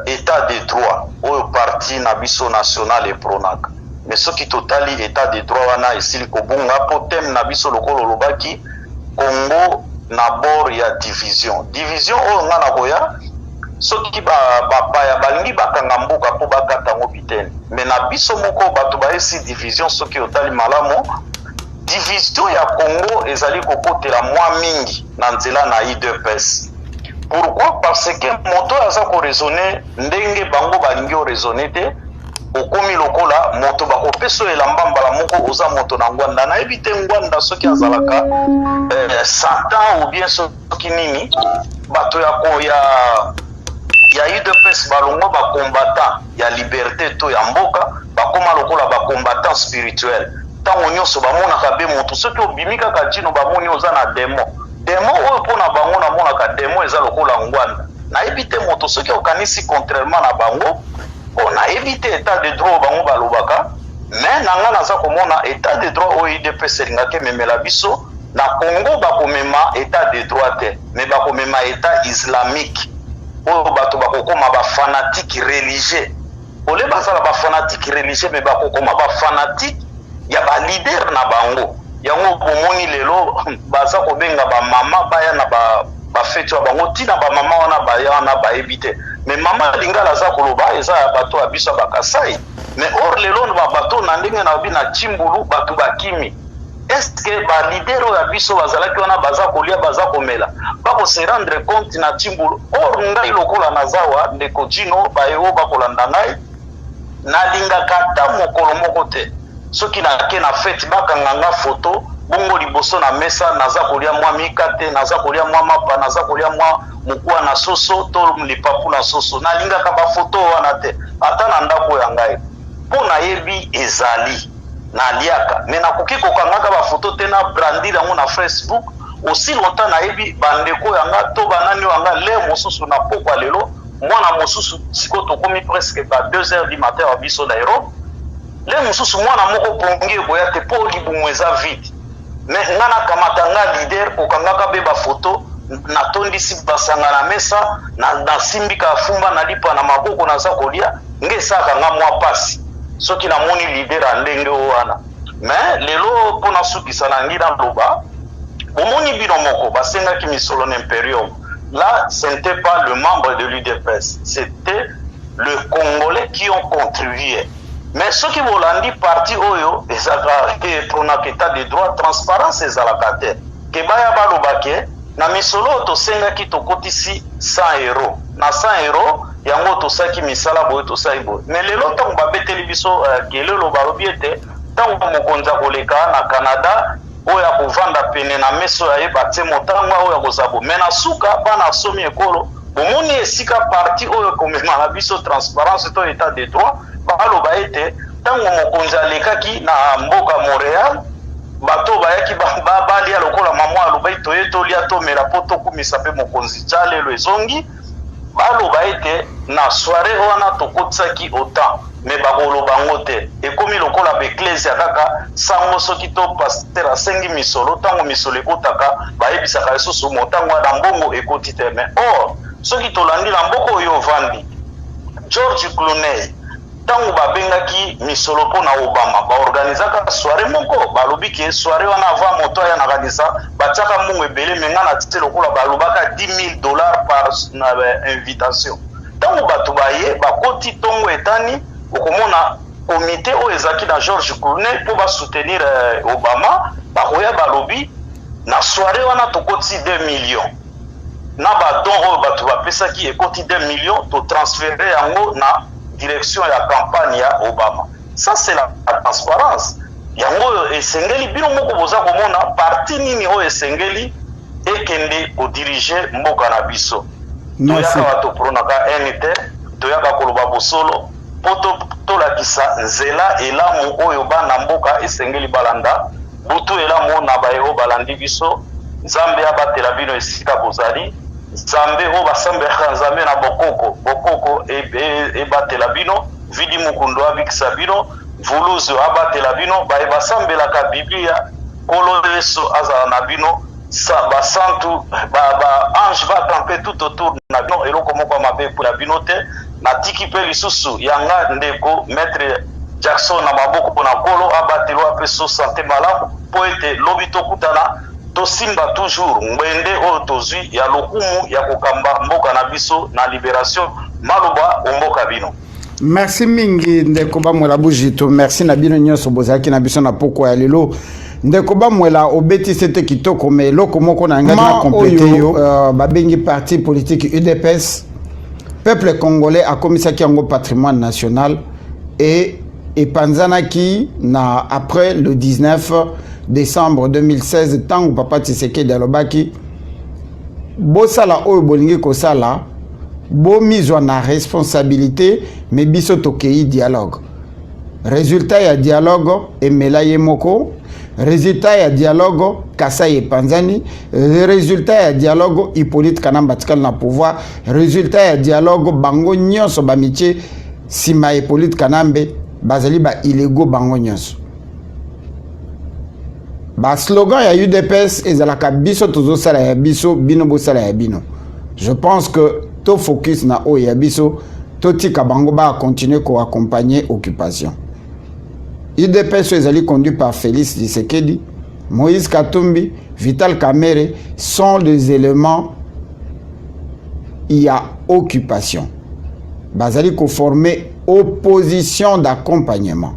état de droit oyo parti na biso national epronaka mais soki totali état de droit wana esili kobunga po teme na biso lokolo olobaki Congo na bord ya division oyo nga na koya soki bapaya balingi bakanga mboka mpo bakata yango bitene mais na biso moko bato baesi division soki otali malamu division ya Congo ezali kokotela mwa mingi na nzela na UDPS. Pourquoi? Parce que moto aza ko raisonner ndenge bango balingi o raisonner te okomi lokola moto bakopeso elamba mbala moko oza moto na ngwanda nayebi te ngwanda soki azalaka satan ou bien soki nini bato ya UDPS balongo bakombatant ya liberté to ya mboka bakoma lokola bakombatant spirituel ntango nyonso bamonaka be moto soki obimi kaka ntino bamoni oza na demo oyo mpona bango namonaka demo eza lokola ngwanda nayebi te moto soki okanisi contrairement na bango nayebi te état de droit bango balobaka mais nanga naza komona état de droit oyo UDPS elingaki ememela biso na Congo bakomema état de droit te mais bakomema état islamique oyo bato bakokoma bafanatique religieux ole bazala bafanatique religieux mais bakokoma bafanatique ya balider na bango yango bomoni lelo baza kobenga bamama baya na bafeti wa bango ntina bamama wana baya wana bayebi te mais mama lingala aza koloba eza ya bato ya biso bakasai mais or lelo bato na ndenge na babi na Chimbulu bato bakimi estce balider oyo ya biso bazalaki wana baza kolia baza komela bakose rendre compte na Chimbulu or ngai lokola nazawa ndeko Jino bayo bakolanda ngai nalingaka ta mokolo moko te soki nake na fete bakanga nga foto bongo liboso na mesa naza kolia mwa mikate naza kolia mwa mapa naza kolia mwa mukua na soso to lipapu na soso nalingaka bafoto wana te ata na ndako ya ngai mpo nayebi ezali naliaka me nakoki kokangaka bafoto te na brandire yango na Facebook aussi longtemps nayebi bandeko yanga to banani wanga le mosusu na pokwa lelo mwana mosusu siko tokomi presque ba 2h du matin wa biso na Europe le mosusu mwana moko pongi ekoya te po libumu eza vide me nga nakamata nga lider kokangaka be bafoto natondisi basanga na mesa nasimbika fumba nalipa na maboko naza kolia nge esaka nga mwa pasi soki namoni lider ya ndenge oyo wana me lelo mpona sukisa na ngi naloba bomoni bino moko basengaki misolo na imperium là ce n'était pas le membre de l'UDPS c'était le Congolais qui ont contribué mais ceux qui volandi parti oyo ezaka pronaka état de droit transparence ezalaka te ke baya balobake na misolo tosengaki tokotisi 100 euros na 100 euros yango tosaki misala boye tosali boye mais lelo ntango babeteli biso kelelo balobi ete ntango mokonzi akoleka na Canada oyo akovanda pene na meso ya ye batie motango oyo akozabo me na suka bana asomi ekolo bomoni esika parti oyo ekomema na biso transparence to état de droit baloba ete ntango mokonzi alekaki na mboka Montréal bato bayaki balia lokola mama alobai toye tolia tomela po tokumisa mpe mokonzi tya lelo ezongi baloba ete na soirée wana tokotisaki autant me bakoloba ngo te ekomi lokola baeklesia kaka sango soki to paster asengi misolo ntango misolo ekotaka bayebisaka lisusu motango na mbongo ekoti te me or soki tolandi na mboka oyo ovandi George Clooney ntango babengaki misolo mpo na Obama baorganizaka soirée moko balobi ke soirée wana ava moto aya na kanisa batiaka mbongo ebele me nga na tite lokola balobaka $10,000 par invitation ntango bato baye bakoti ntongo etani okomona komite oyo ezalaki na George Clooney mpo basoutenir Obama bakoya balobi na soirée wana tokoti 2 millions na badon oyo bato bapesaki ekoti 2 millions totransfere yango na direction ya campagne ya Obama. Ça c'est la transparence. Yango esengeli bino moko boza komona parti nini oyo esengeli ekende ko diriger mboka na biso. Toyaka bato pronaka NT, toyaka koloba bosolo, poto tolakisa nzela elamu oyo bana mboka esengeli balanda, butu elamu na bayo balandi biso, Nzambe abatela bino esika bozali, Nzambe o basambe Nzambe na bokoko ebatela bino, vidi mukundo abikisa bino, vuluzu abatela bino, baye basambelaka Biblia, kolo Yesu azala na bino, basantu ange va camper tout autour na bino eloko moko mabe pour la bino te na tiki pe lisusu yanga ndeko maître Jackson na maboko na kolo abatelo apeso santé malamu po ete lobi tokutana tosimba toujours ngwende oyo tozwi ya lokumu ya kokamba mboka na biso na libération maloba omboka bino. Merci mingi ndeko bamwela bujito, merci na bino nyonso bozaki na biso na poko ya lelo. Ndeko bamwela obeti sete kitoko me loko moko na ngati na compléter yo babengi parti politique UDPS. Peuple congolais a commisaki yango patrimoine national et epanzanaki na après le 19 décembre 2016 tant papa Tshisekedi alobaki bosala oyo bolingi kosala bo mise na responsabilité mais biso tokei dialogue résultat ya dialogue emela ye moko résultat ya dialogue kasa ye panzani résultat ya dialogue Hippolyte Kanamba tikal na pouvoir résultat ya dialogue bango nyonso ba mitie sima Hippolyte Kanambe bazali ba illégaux bango nyonso ba slogan ya UDPS ezalaka biso tozo sala ya biso bino bo sala ya bino. Je pense que to focus na o ya biso to tika bango ba continuer ko accompagner occupation. UDPS ezali conduit par Félix Tshisekedi, Moïse Katumbi, Vital Kamerhe sont des éléments. Il y a occupation. Bazali ko former opposition d'accompagnement.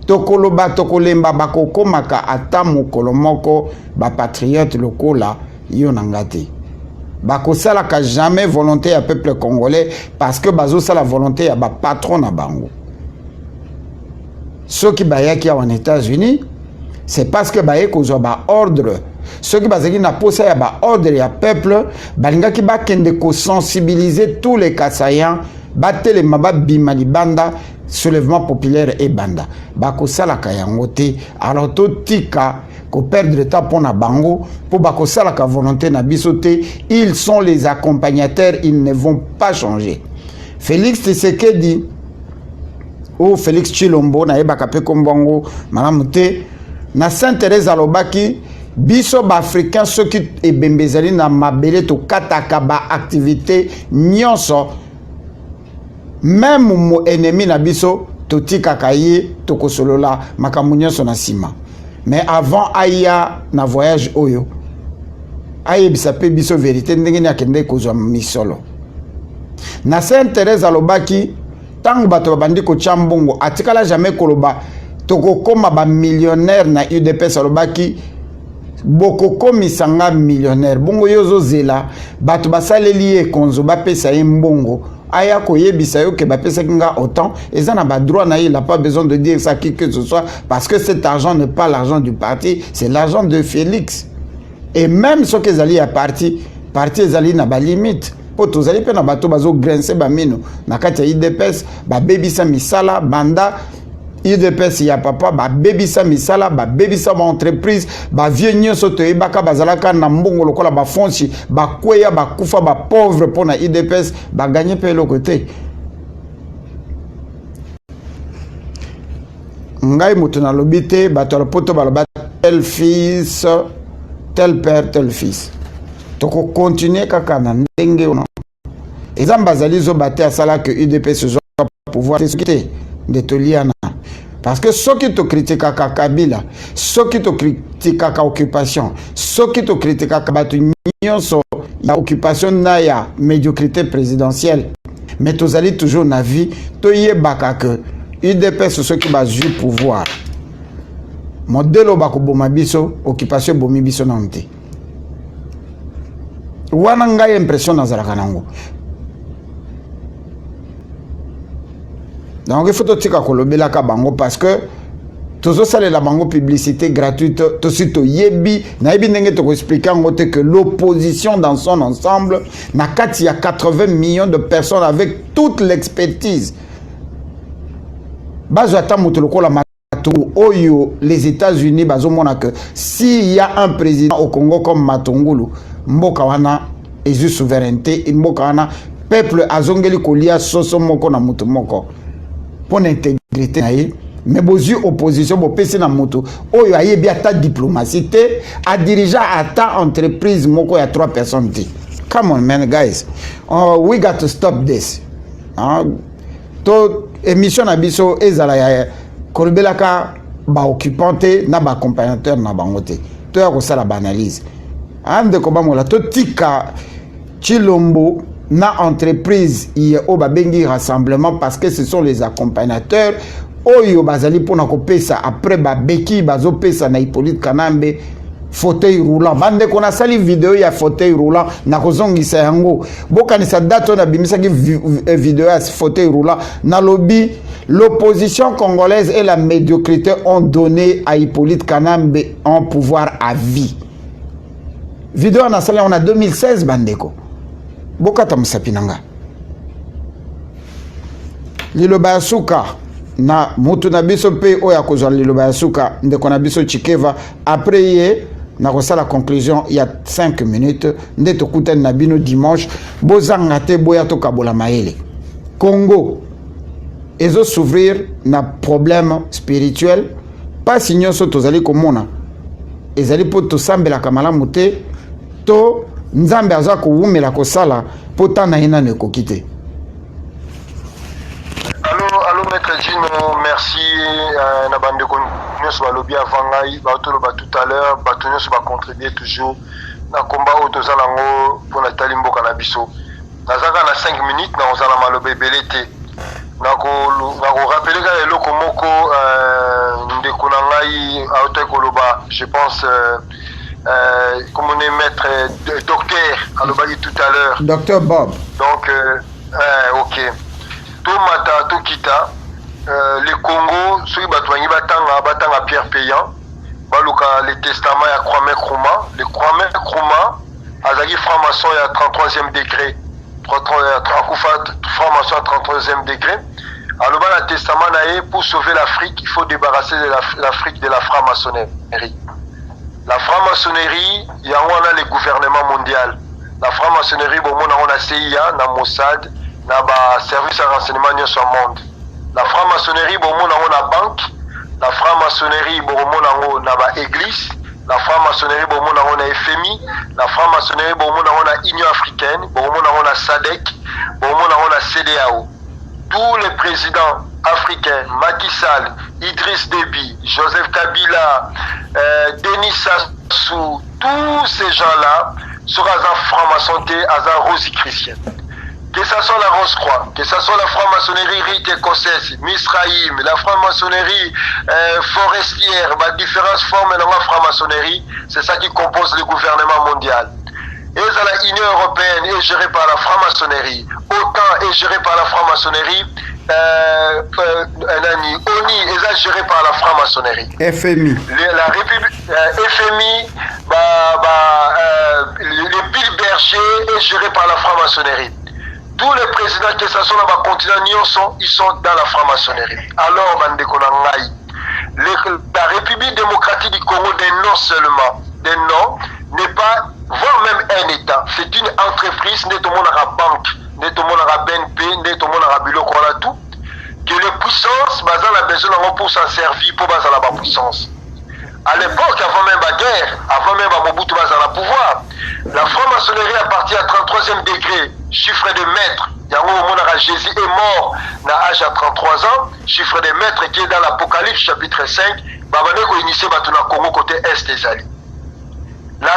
Tokoloba tokolemba bakoko maka ata mokolo moko ba patriote lokola yo nangate. Bako sala ka jamais volonté à peuple congolais parce que bazo sala volonté à ba patron na bango. Ceux qui bayaki en États-Unis, c'est parce que baye kozwa ba ordre. Ceux qui bazaki na posa ya ba ordre ya peuple, balinga ki ba kende ko sensibiliser tous les Kasaïens, batele maba bimali banda soulèvement populaire et banda. Bako sala ka yangote, alors to tika ko perdre temps pour na bango, pour bako sala ka volonté na bisote, ils sont les accompagnateurs, ils ne vont pas changer. Félix Tshisekedi ou Félix Tshilombo na yeba kape kombongo malamute na Sainte-Thérèse alobaki biso ba africain ceux qui ebembezali na mabele to kataka ba activité nyonso même mo ennemi na biso to tika kaye to kosolola makamu nyonso na sima. Mais avant aya na voyage oyo aye bisape biso vérité ndenge ni akende kozwa misolo na Sainte-Thérèse alobaki tant bato bandi ko chambongo atikala jamais koloba toko koma ba millionnaire na UDPS alobaki boko komi sanga millionnaire bongo yozo zela bato basaleli e konzo ba pesa mbongo aya ko yebisa yo ke ba pesa kinga autant ezana ba droit na il a pas besoin de dire ça qui que ce soit parce que cet argent n'est pas l'argent du parti, c'est l'argent de Félix. Et même ce que zali a parti zali na ba limite po tozali pe na bato bazo grincer ba mino na kati ya IDPS ba bebisa misala banda IDPS ya papa ba bebisa misala ba bebisa ba entreprise ba vieux nyonso to ebaka bazalaka na mbongo lokola ba fonci ba kweya ba kufa ba pauvre po na IDPS ba gagner pe le côté ngai mutu na lobité bato la poto ba tel fils tel père tel fils toko continuer kaka na ndenge ono ezamba zali zo baté asala que UDPS zo pouvoir discuter de toliana parce que ceux qui te critiquent à Kabila, ceux qui te critiquent à occupation, ceux qui te critiquent à Kabatu nyonso ya occupation na ya médiocrité présidentielle mais tous allez toujours na vie to yebaka que UDPS ceux qui ba jouer pouvoir modèle ba ko boma biso occupation bomi biso na nte wana ngai impression na zalaka nango. Donc il faut que tu aies ka bango parce que tous ça la bango publicité gratuite tout suite yebi na yebi ndenge to expliquer que l'opposition dans son ensemble na kati ya 80 millions de personnes avec toute l'expertise. Bazo ata mutu lokola Matungulu oyo les États-Unis bazo mona que s'il y a un président au Congo comme Matungulu mboka wana ezu souveraineté mboka wana peuple azongeli kolia soso moko na mutu moko pour l'intégrité mais bozu opposition bo pesi na moto oyo ayebi ata diplomatie te a dirigeant ata entreprise moko ya 3 personnes te. Come on man guys, we got to stop this. To émission na biso ezala ya kolobelaka ba occupante na ba accompagnateur na bango te to ya kosala ba analyse ande ko bamola to tika Tshilombo na entreprise y o babengi rassemblement parce que ce sont les accompagnateurs oyo bazali pona ko pesa après ba beki bazo pesa na Hippolyte Kanambe fauteuil roulant bande kona sali vidéo ya fauteuil roulant na kozongisa yango bokanisa date na bimisa ki vidéo ya fauteuil roulant na lobby L'opposition congolaise et la médiocrité ont donné à Hippolyte Kanambe un pouvoir à vie. Vidéo en on a 2016 bandeko. Bokata musapinanga. Liloba ya suka na mutu na biso pe oya kozwa liloba ya suka ndeko na biso Chikeva après ye na la conclusion il y a 5 minutes nde tokutani na bino dimanche bozanga te boya to kabola maele. Congo ezo s'ouvrir na problème spirituel pas signon so tozali komona ezali po tosambela kamalamu te to nzambe aza kowumela kosala po tana ina ne kokite. Allô maître Gino, merci na bande ko nyonso balobi avant ngai batoloba tout à l'heure bato nyonso ba contribuer toujours na combat au tozala ngo pona tali mboka na biso nazaka na 5 minutes na ozala maloba ebele te na ko rappeler ka eloko moko ndeko na ngai auto koloba je pense comme on est maître docteur alobaki tout à l'heure docteur Bob donc ok Tomata Tokita, le Congo, ceux qui batanga Pierre Payan, baluka le testament ya Kwame Nkrumah, le Kwame Nkrumah, azaki franc-maçon ya 33e degré, franc-maçon à 33e degré. Alors le testament naé pour sauver l'Afrique, il faut débarrasser l'Afrique de la franc-maçonnerie. La franc-maçonnerie, il y a le gouvernement mondial. La franc-maçonnerie, bon, on a CIA, na Mossad. Na ba service à renseignement nyonso monde. La franc-maçonnerie bon mona na banque, la franc-maçonnerie bon mona na ba église, la franc-maçonnerie bon mona na FMI, la franc-maçonnerie bon mona na Union africaine, bon mona na SADC, bon mona na CEDEAO. Tous les présidents africains, Macky Sall, Idriss Déby, Joseph Kabila, Denis Sassou, tous ces gens-là seront franc-maçonnerie à Rosicrucienne. Que ce soit la Rose-Croix, que ce soit la franc-maçonnerie rite écossaise, Misraïm, la franc-maçonnerie forestière, différentes formes de la franc-maçonnerie, c'est ça qui compose le gouvernement mondial. Et la Union européenne est gérée par la franc-maçonnerie, OTAN est gérée par la franc-maçonnerie, ONI est gérée par la franc-maçonnerie. FMI. La République, FMI, le Bilberger est géré par la franc-maçonnerie. Tous les présidents qui sont dans le continent, ils sont dans la franc-maçonnerie. Alors, la République démocratique du Congo, des noms seulement, des noms, n'est pas, voire même un État. C'est une entreprise, n'est tout le monde à la banque, n'est tout le monde à la BNP, n'est tout le monde à la Bilo, tout. Que les puissances, ont besoin pour s'en servir, pour baser la puissance. À l'époque, avant même la guerre, avant même Mobutu à la pouvoir, la franc-maçonnerie appartient à 33e degré, chiffre de maître. Jésus est mort à l'âge de 33 ans, chiffre de maître qui est dans l'Apocalypse chapitre 5, Babaneko initié Batuna Congo côté Est des Alliés. La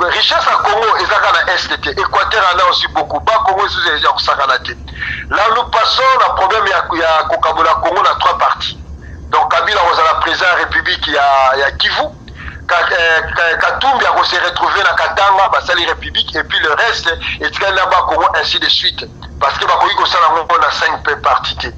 richesse à Congo est à l'Est, Équateur en a aussi beaucoup, bas Congo est à l'Est. Là nous passons, le problème il y a Kokabola Congo dans 3 parties. Donc Kabila was à la présidence de la République, il y a Kivu, Katumbi a se retrouvé dans Katanga, Basali République, et puis le reste est là-bas Congo, ainsi de suite. Parce que Bakoyi on a 5 parties.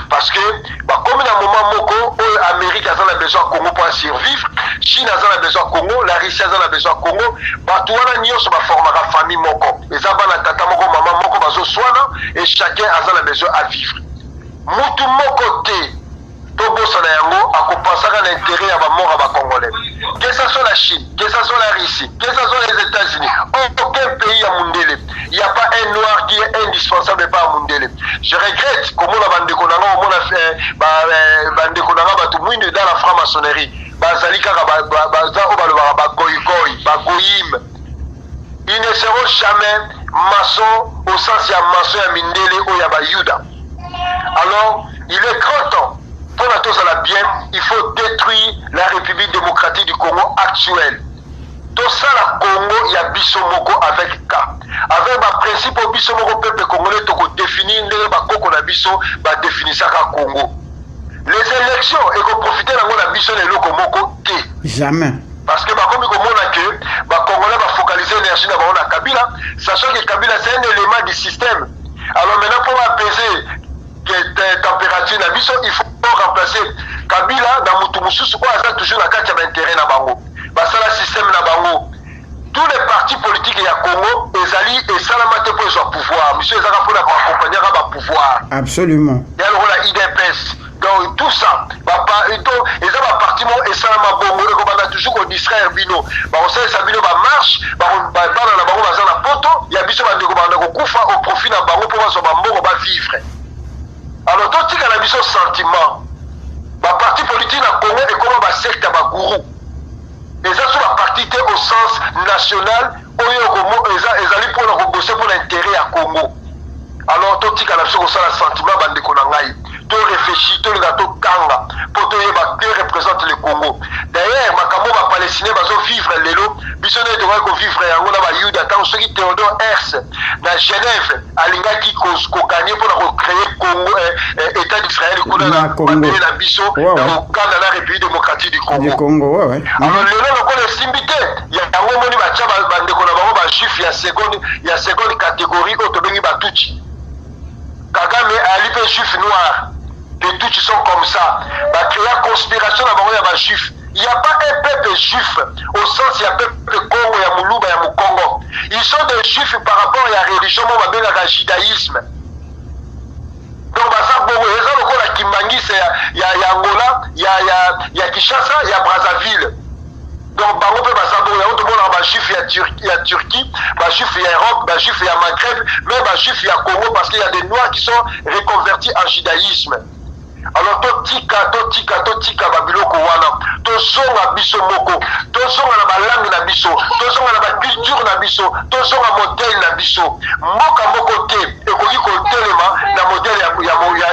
Parce que comme dans le moment Moko, l'Amérique a besoin de Congo pour survivre, Chine a besoin de Congo, la Russie a besoin de Congo, Batouana Nyon se former la famille Moko. Et ça va la tata Moko, maman Moko, Bazo Soana, et chacun a besoin à vivre. Moutou Moko Te. à compenser l'intérêt à la mort à Congolais. Que ce soit la Chine, que ce soit la Russie, que ce soit les États-Unis, aucun pays à Mundele. Il n'y a pas un noir qui est indispensable pas à Mundele. Je regrette comment la bande de Konanga, dans la franc-maçonnerie, ils ne seront jamais maçons au sens de maçon à Mindele ou à Yuda. Alors, il est grand temps. Pour la tous à la bien, il faut détruire la République démocratique du Congo actuelle. Tout ça, la Congo, il y a Bissomoko avec K. Avec le principe au Bissomoko, peuple congolais, tu peux définir le définir ça Congo. Les élections, et qu'on profite de la Bissomoko et le Komoko, jamais. Parce que comme on a que les Congolais vont focaliser l'énergie dans la Kabila, sachant que Kabila c'est un élément du système. Alors maintenant, pour apaiser la température parti na biso il faut remplacer Kabila na mutu mususu ko aza toujours na kati ya intérêt na bango basala système na bango tous les partis politiques ya Congo ezali esalama te pour son pouvoir monsieur ezaka pour accompagner ba pouvoir absolument ya la IDPS donc tout ça eza ba parti mo esalama bongo ko bana toujours ko distraire bino ba osala bino ba marche ba bana na bango baza na poto ya biso ba ndeko bana ko kufa au profit na bango pour baso ba mbongo ba vivre alors tout tika na biso sentiment ba parti politique na Congo et comment ba secte ba gourou eza sur la partie au sens national oyo ezali pour le bosser pour l'intérêt à Congo alors tout tika na biso ko sala sentiment ba ndeko na ngai to réfléchir to linga to tanga pour to yeba que représente le Congo d'ailleurs makambo ba palestinien bazo vivre lelo biso ne devrait ko vivre yango na ba yuda tant ce qui Théodore Herzl na Genève alinga ki ko gagner pour créer Congo état d'Israël ko na Congo na biso na Uganda na République démocratique du Congo ouais alors lelo ko le simbité ya yango moni ba tcha ba ndeko na bango ba juif ya seconde catégorie otobengi batuchi Kagame a lié juif noir. Les Tutsis sont comme ça. Bah, créer conspiration dans les juifs. Il n'y a pas un peuple juif au sens il y a un peuple Congo, il y a Moulouba, il y a Moukongo. Ils sont des juifs par rapport à la religion, on va bien le judaïsme. Donc, bah, ça, bon, les gens, le Kimbangi, il y a Angola, il y a Kinshasa, il y a Brazzaville. Donc, bah, on peut pas savoir, il y a autre monde, bah, juif, il y a Turquie, bah, juif, il y a Europe, bah, juif, il y a Maghreb, mais bah, juif, il y a Congo, parce qu'il y a des noirs qui sont reconvertis en judaïsme. Alors totika babiloko wana tozonga biso moko tozonga na balangue na biso tozonga na baculture na biso tozonga modèle na biso mboka moko te ekoki kotelema na modèle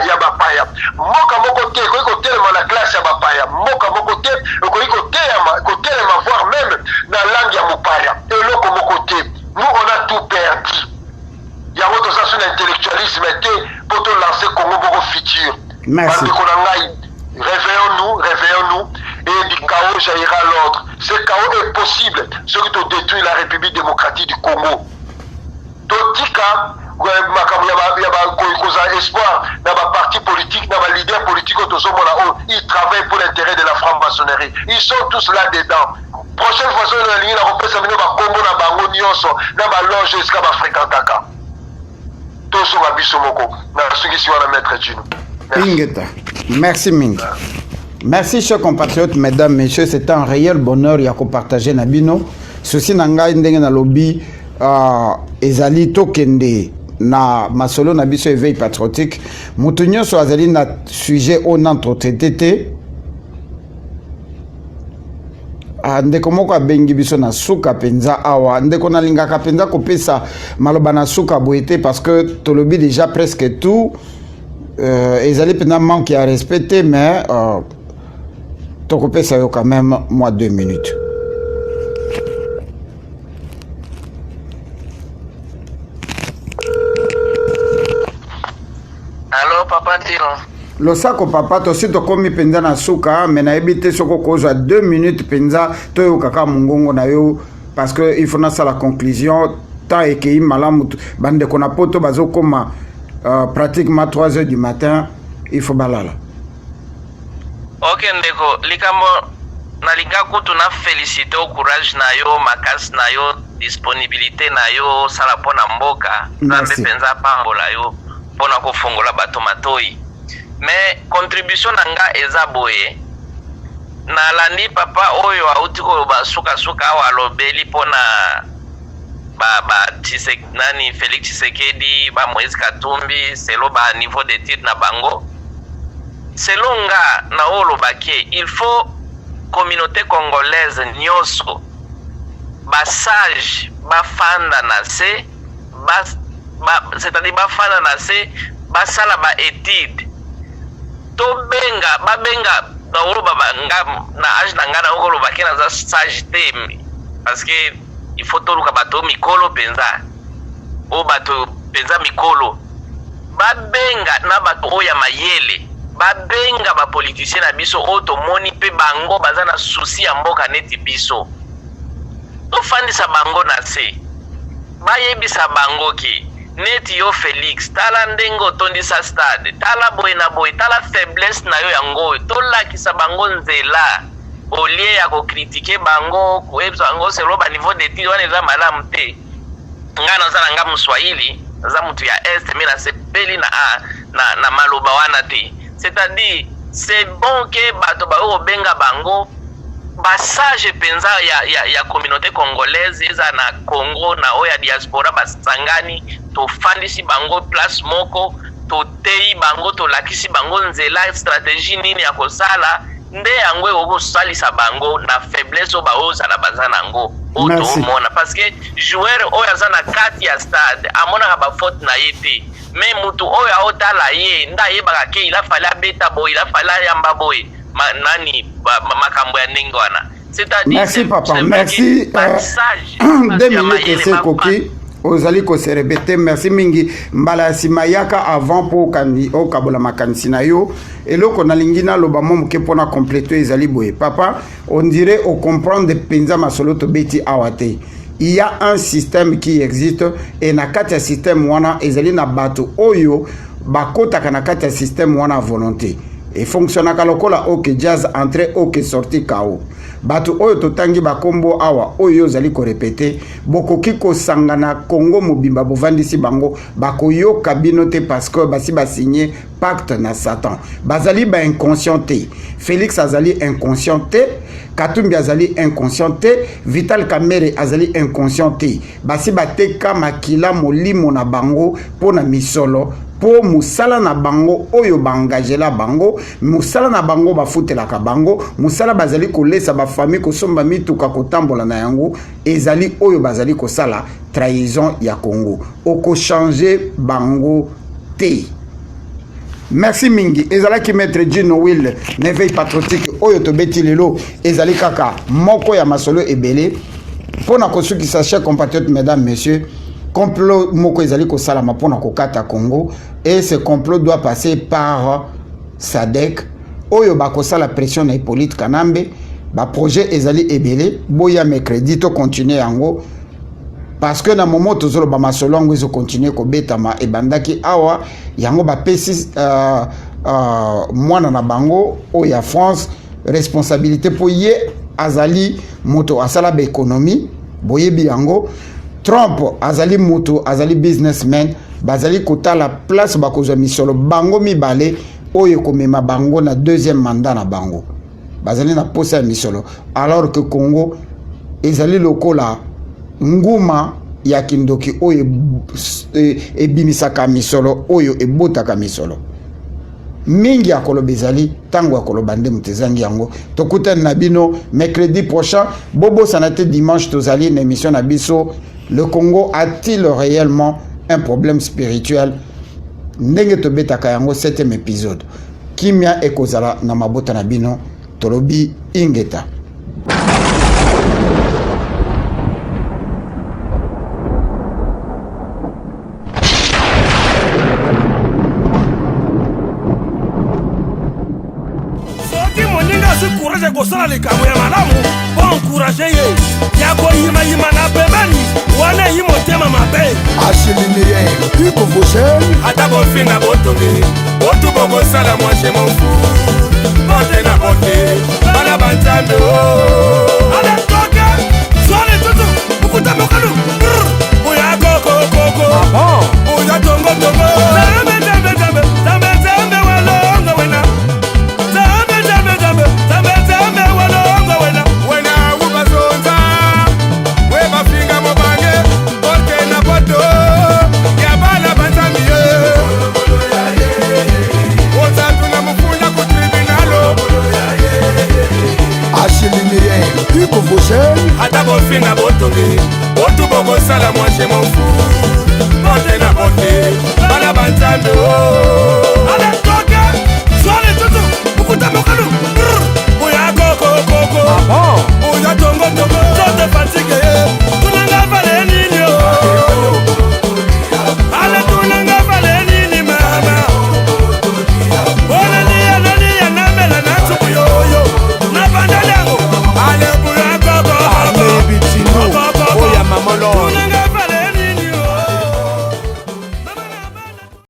ya bapaya mboka moko te ekoki kotelema na classe ya bapaya mboka moko te ekoki kotelema voire même na langue ya mopaya eloko moko te nous on a tout perdu yango toza sur l'intellectualisme te pour te lancer Congo beaucoup futur. Merci. Réveillons-nous, et du chaos jaillira l'ordre. Ce chaos est possible, ce qui te détruit la République démocratique du Congo. Totika, il y a espoir dans ma parti politique, dans ma leader politique, ils travaillent pour l'intérêt de la franc-maçonnerie. Ils sont tous là-dedans. Prochaine fois, on a repris ça, Congo, na bango nyonso, na ba loge jusqu'à ba fréquentaka. Tous sont à Bissomoko. Merci qui soit la maître Gino. Ingeta. Merci Ming. Merci chers compatriotes, mesdames, messieurs, c'est un réel bonheur ya ko partager na bino. Ceci nanga ndenge na lobby ezali tokende na masolo na biso éveil patriotique. Mutu nyonso azali na sujet on entretien te. Ndeko moko abengi biso na suka penza awa ndeko na lingaka penza kopesa maloba na suka boete parce que tolobi déjà presque tout ezali pena manque à respecter mais tokopesa yo quand même moi 2 minutes. Allô papa Tino. Losako papa tosi tokomi penza na suka mais na ebite soko kozwa 2 minutes penza toyo kaka mungongo na yo parce que il faut na la conclusion tant ekei malamu bande kona poto bazokoma pratiquement 3 heures du matin il faut balala. Ok ndeko likambo nalinga kutu na féliciter au courage na yo makasi na yo disponibilité na yo sala pona mboka nzambe penza pambola yo pona kofongola bato matoi. Mais contribution nanga eza boye na landi papa oyo auti ko basuka awa alobeli pona ba nani Félix Tshisekedi ba Moïse Katumbi selo ba niveau d'étude na bango selonga na olobake il faut communauté congolaise nyoso ba sage ba fanda na se c'est-à-dire ba fanda na se ba sala ba étude to babenga na oloba na age na ngana okoloba kena za sage te parce que il faut toluka bato mikolo penza o bato penza mikolo babenga na bato oya mayele babenga ba politicien na biso o to moni pe bango baza na souci ya mboka neti biso to fandisa bango na se bayebisa bango ki neti yo Felix tala ndenge otondisa stade tala boye na boye tala faiblesse na yo yango tolakisa bango nzela olie ya kokritike bango koyebisa bango selo ba niveau d'étude wana eza malamu te nga naza na nga mswahili naza mutu ya est me nasepeli na maloba wana te c'est-à-dire c'est bon ke bato baoyo benga bango basage penza ya communauté congolaise eza na Congo na oya diaspora basangani tofandisi bango place moko totei bango tolakisi bango nzela stratégie nini ya kosala nde yango ekosalisa bango na faiblesse oyo baozala baza nango oyo toomona parce que joueur oyo aza na kati ya stade amonaka bafaute na ye te mais mutu oyo aotala ye nde ayebaka ke ilafale abeta boye ilafale ayamba boye nani makambo ya ndenge wana. Merci papa, merci. 2 minutes ese koki ozali ko se répéter. Merci mingi mbala simayaka avant pour kandi o kabola makanisi na yo eloko na lingina loba momu ke pona compléter ezali boye papa on dirait au comprendre penza masolo to beti awate. Il y a un système qui existe et na kati ya système wana ezali na bato oyo bakota kana kati ya système wana volonté et fonctionne kalokola oke jazz entrée oke sortie KO bato oyo totangi bakombo awa oyo zali ko répéter bokoki ko sangana Congo mobimba bovandisi bango bakoyoka bino te parce que basi ba signé pacte na Satan bazali ba inconscienté Félix azali inconscienté Katumbi azali inconscienté Vital Kamerhe azali inconscienté basi bateka makila molimo na bango pona misolo po musala na bango oyo bangajela bango musala na bango bafutelaka bango musala bazali kolesa ba famille kosomba mituka kotambola na yango ezali oyo bazali kosala trahison ya Congo oko changer bango te. Merci mingi ezala ki maître Gino Will n'éveil patriotique oyo to beti lelo ezali kaka moko ya masolo ebele pona kosukisa chers compatriotes mesdames messieurs complot moko ezali ko salama pona kokata Congo et ce complot doit passer par SADC oyo bakosala pression na Hippolyte Kanambe ba projet ezali ebele boya mercredi to continuer yango parce que na moment tozolo ba masolo ngo ezo continuer ko betama e bandaki awa yango ba pesi mwana na bango oya France responsabilité pour ye azali moto asala ba économie boyebi yango Trump azali moto azali businessman bazali kotala place bakozwa misolo bango mibale oyo komema bango na deuxième mandat na bango bazali na posa ya misolo alors que Congo ezali lokola nguma ya kindoki oyo ebimisaka misolo oyo ebotaka misolo mingi ya koloba ezali tango ya koloba nde mutezangi yango tokutani na bino mercredi prochain bobosana te dimanche tozali na émission na biso le Congo a-t-il réellement un problème spirituel ndenge tobetaka yango 7e épisode kimia ekozala na mabota na bino tolobi ingeta. Courage kosala likambo ya malamu po encourage ye ya koyimayima na pembeni wana yi motema mabe ashilini ye ikuvushe ata bofinga botongi botu bokosala mwashe mofu bote na bote bana banzambe ale toke zone tutu bukuta mokalu uya koko uya tongo zambe zambe zambe zambe zambe walongo wena ikuvushe ata bofinga botongi botu bokosala mwashe mofu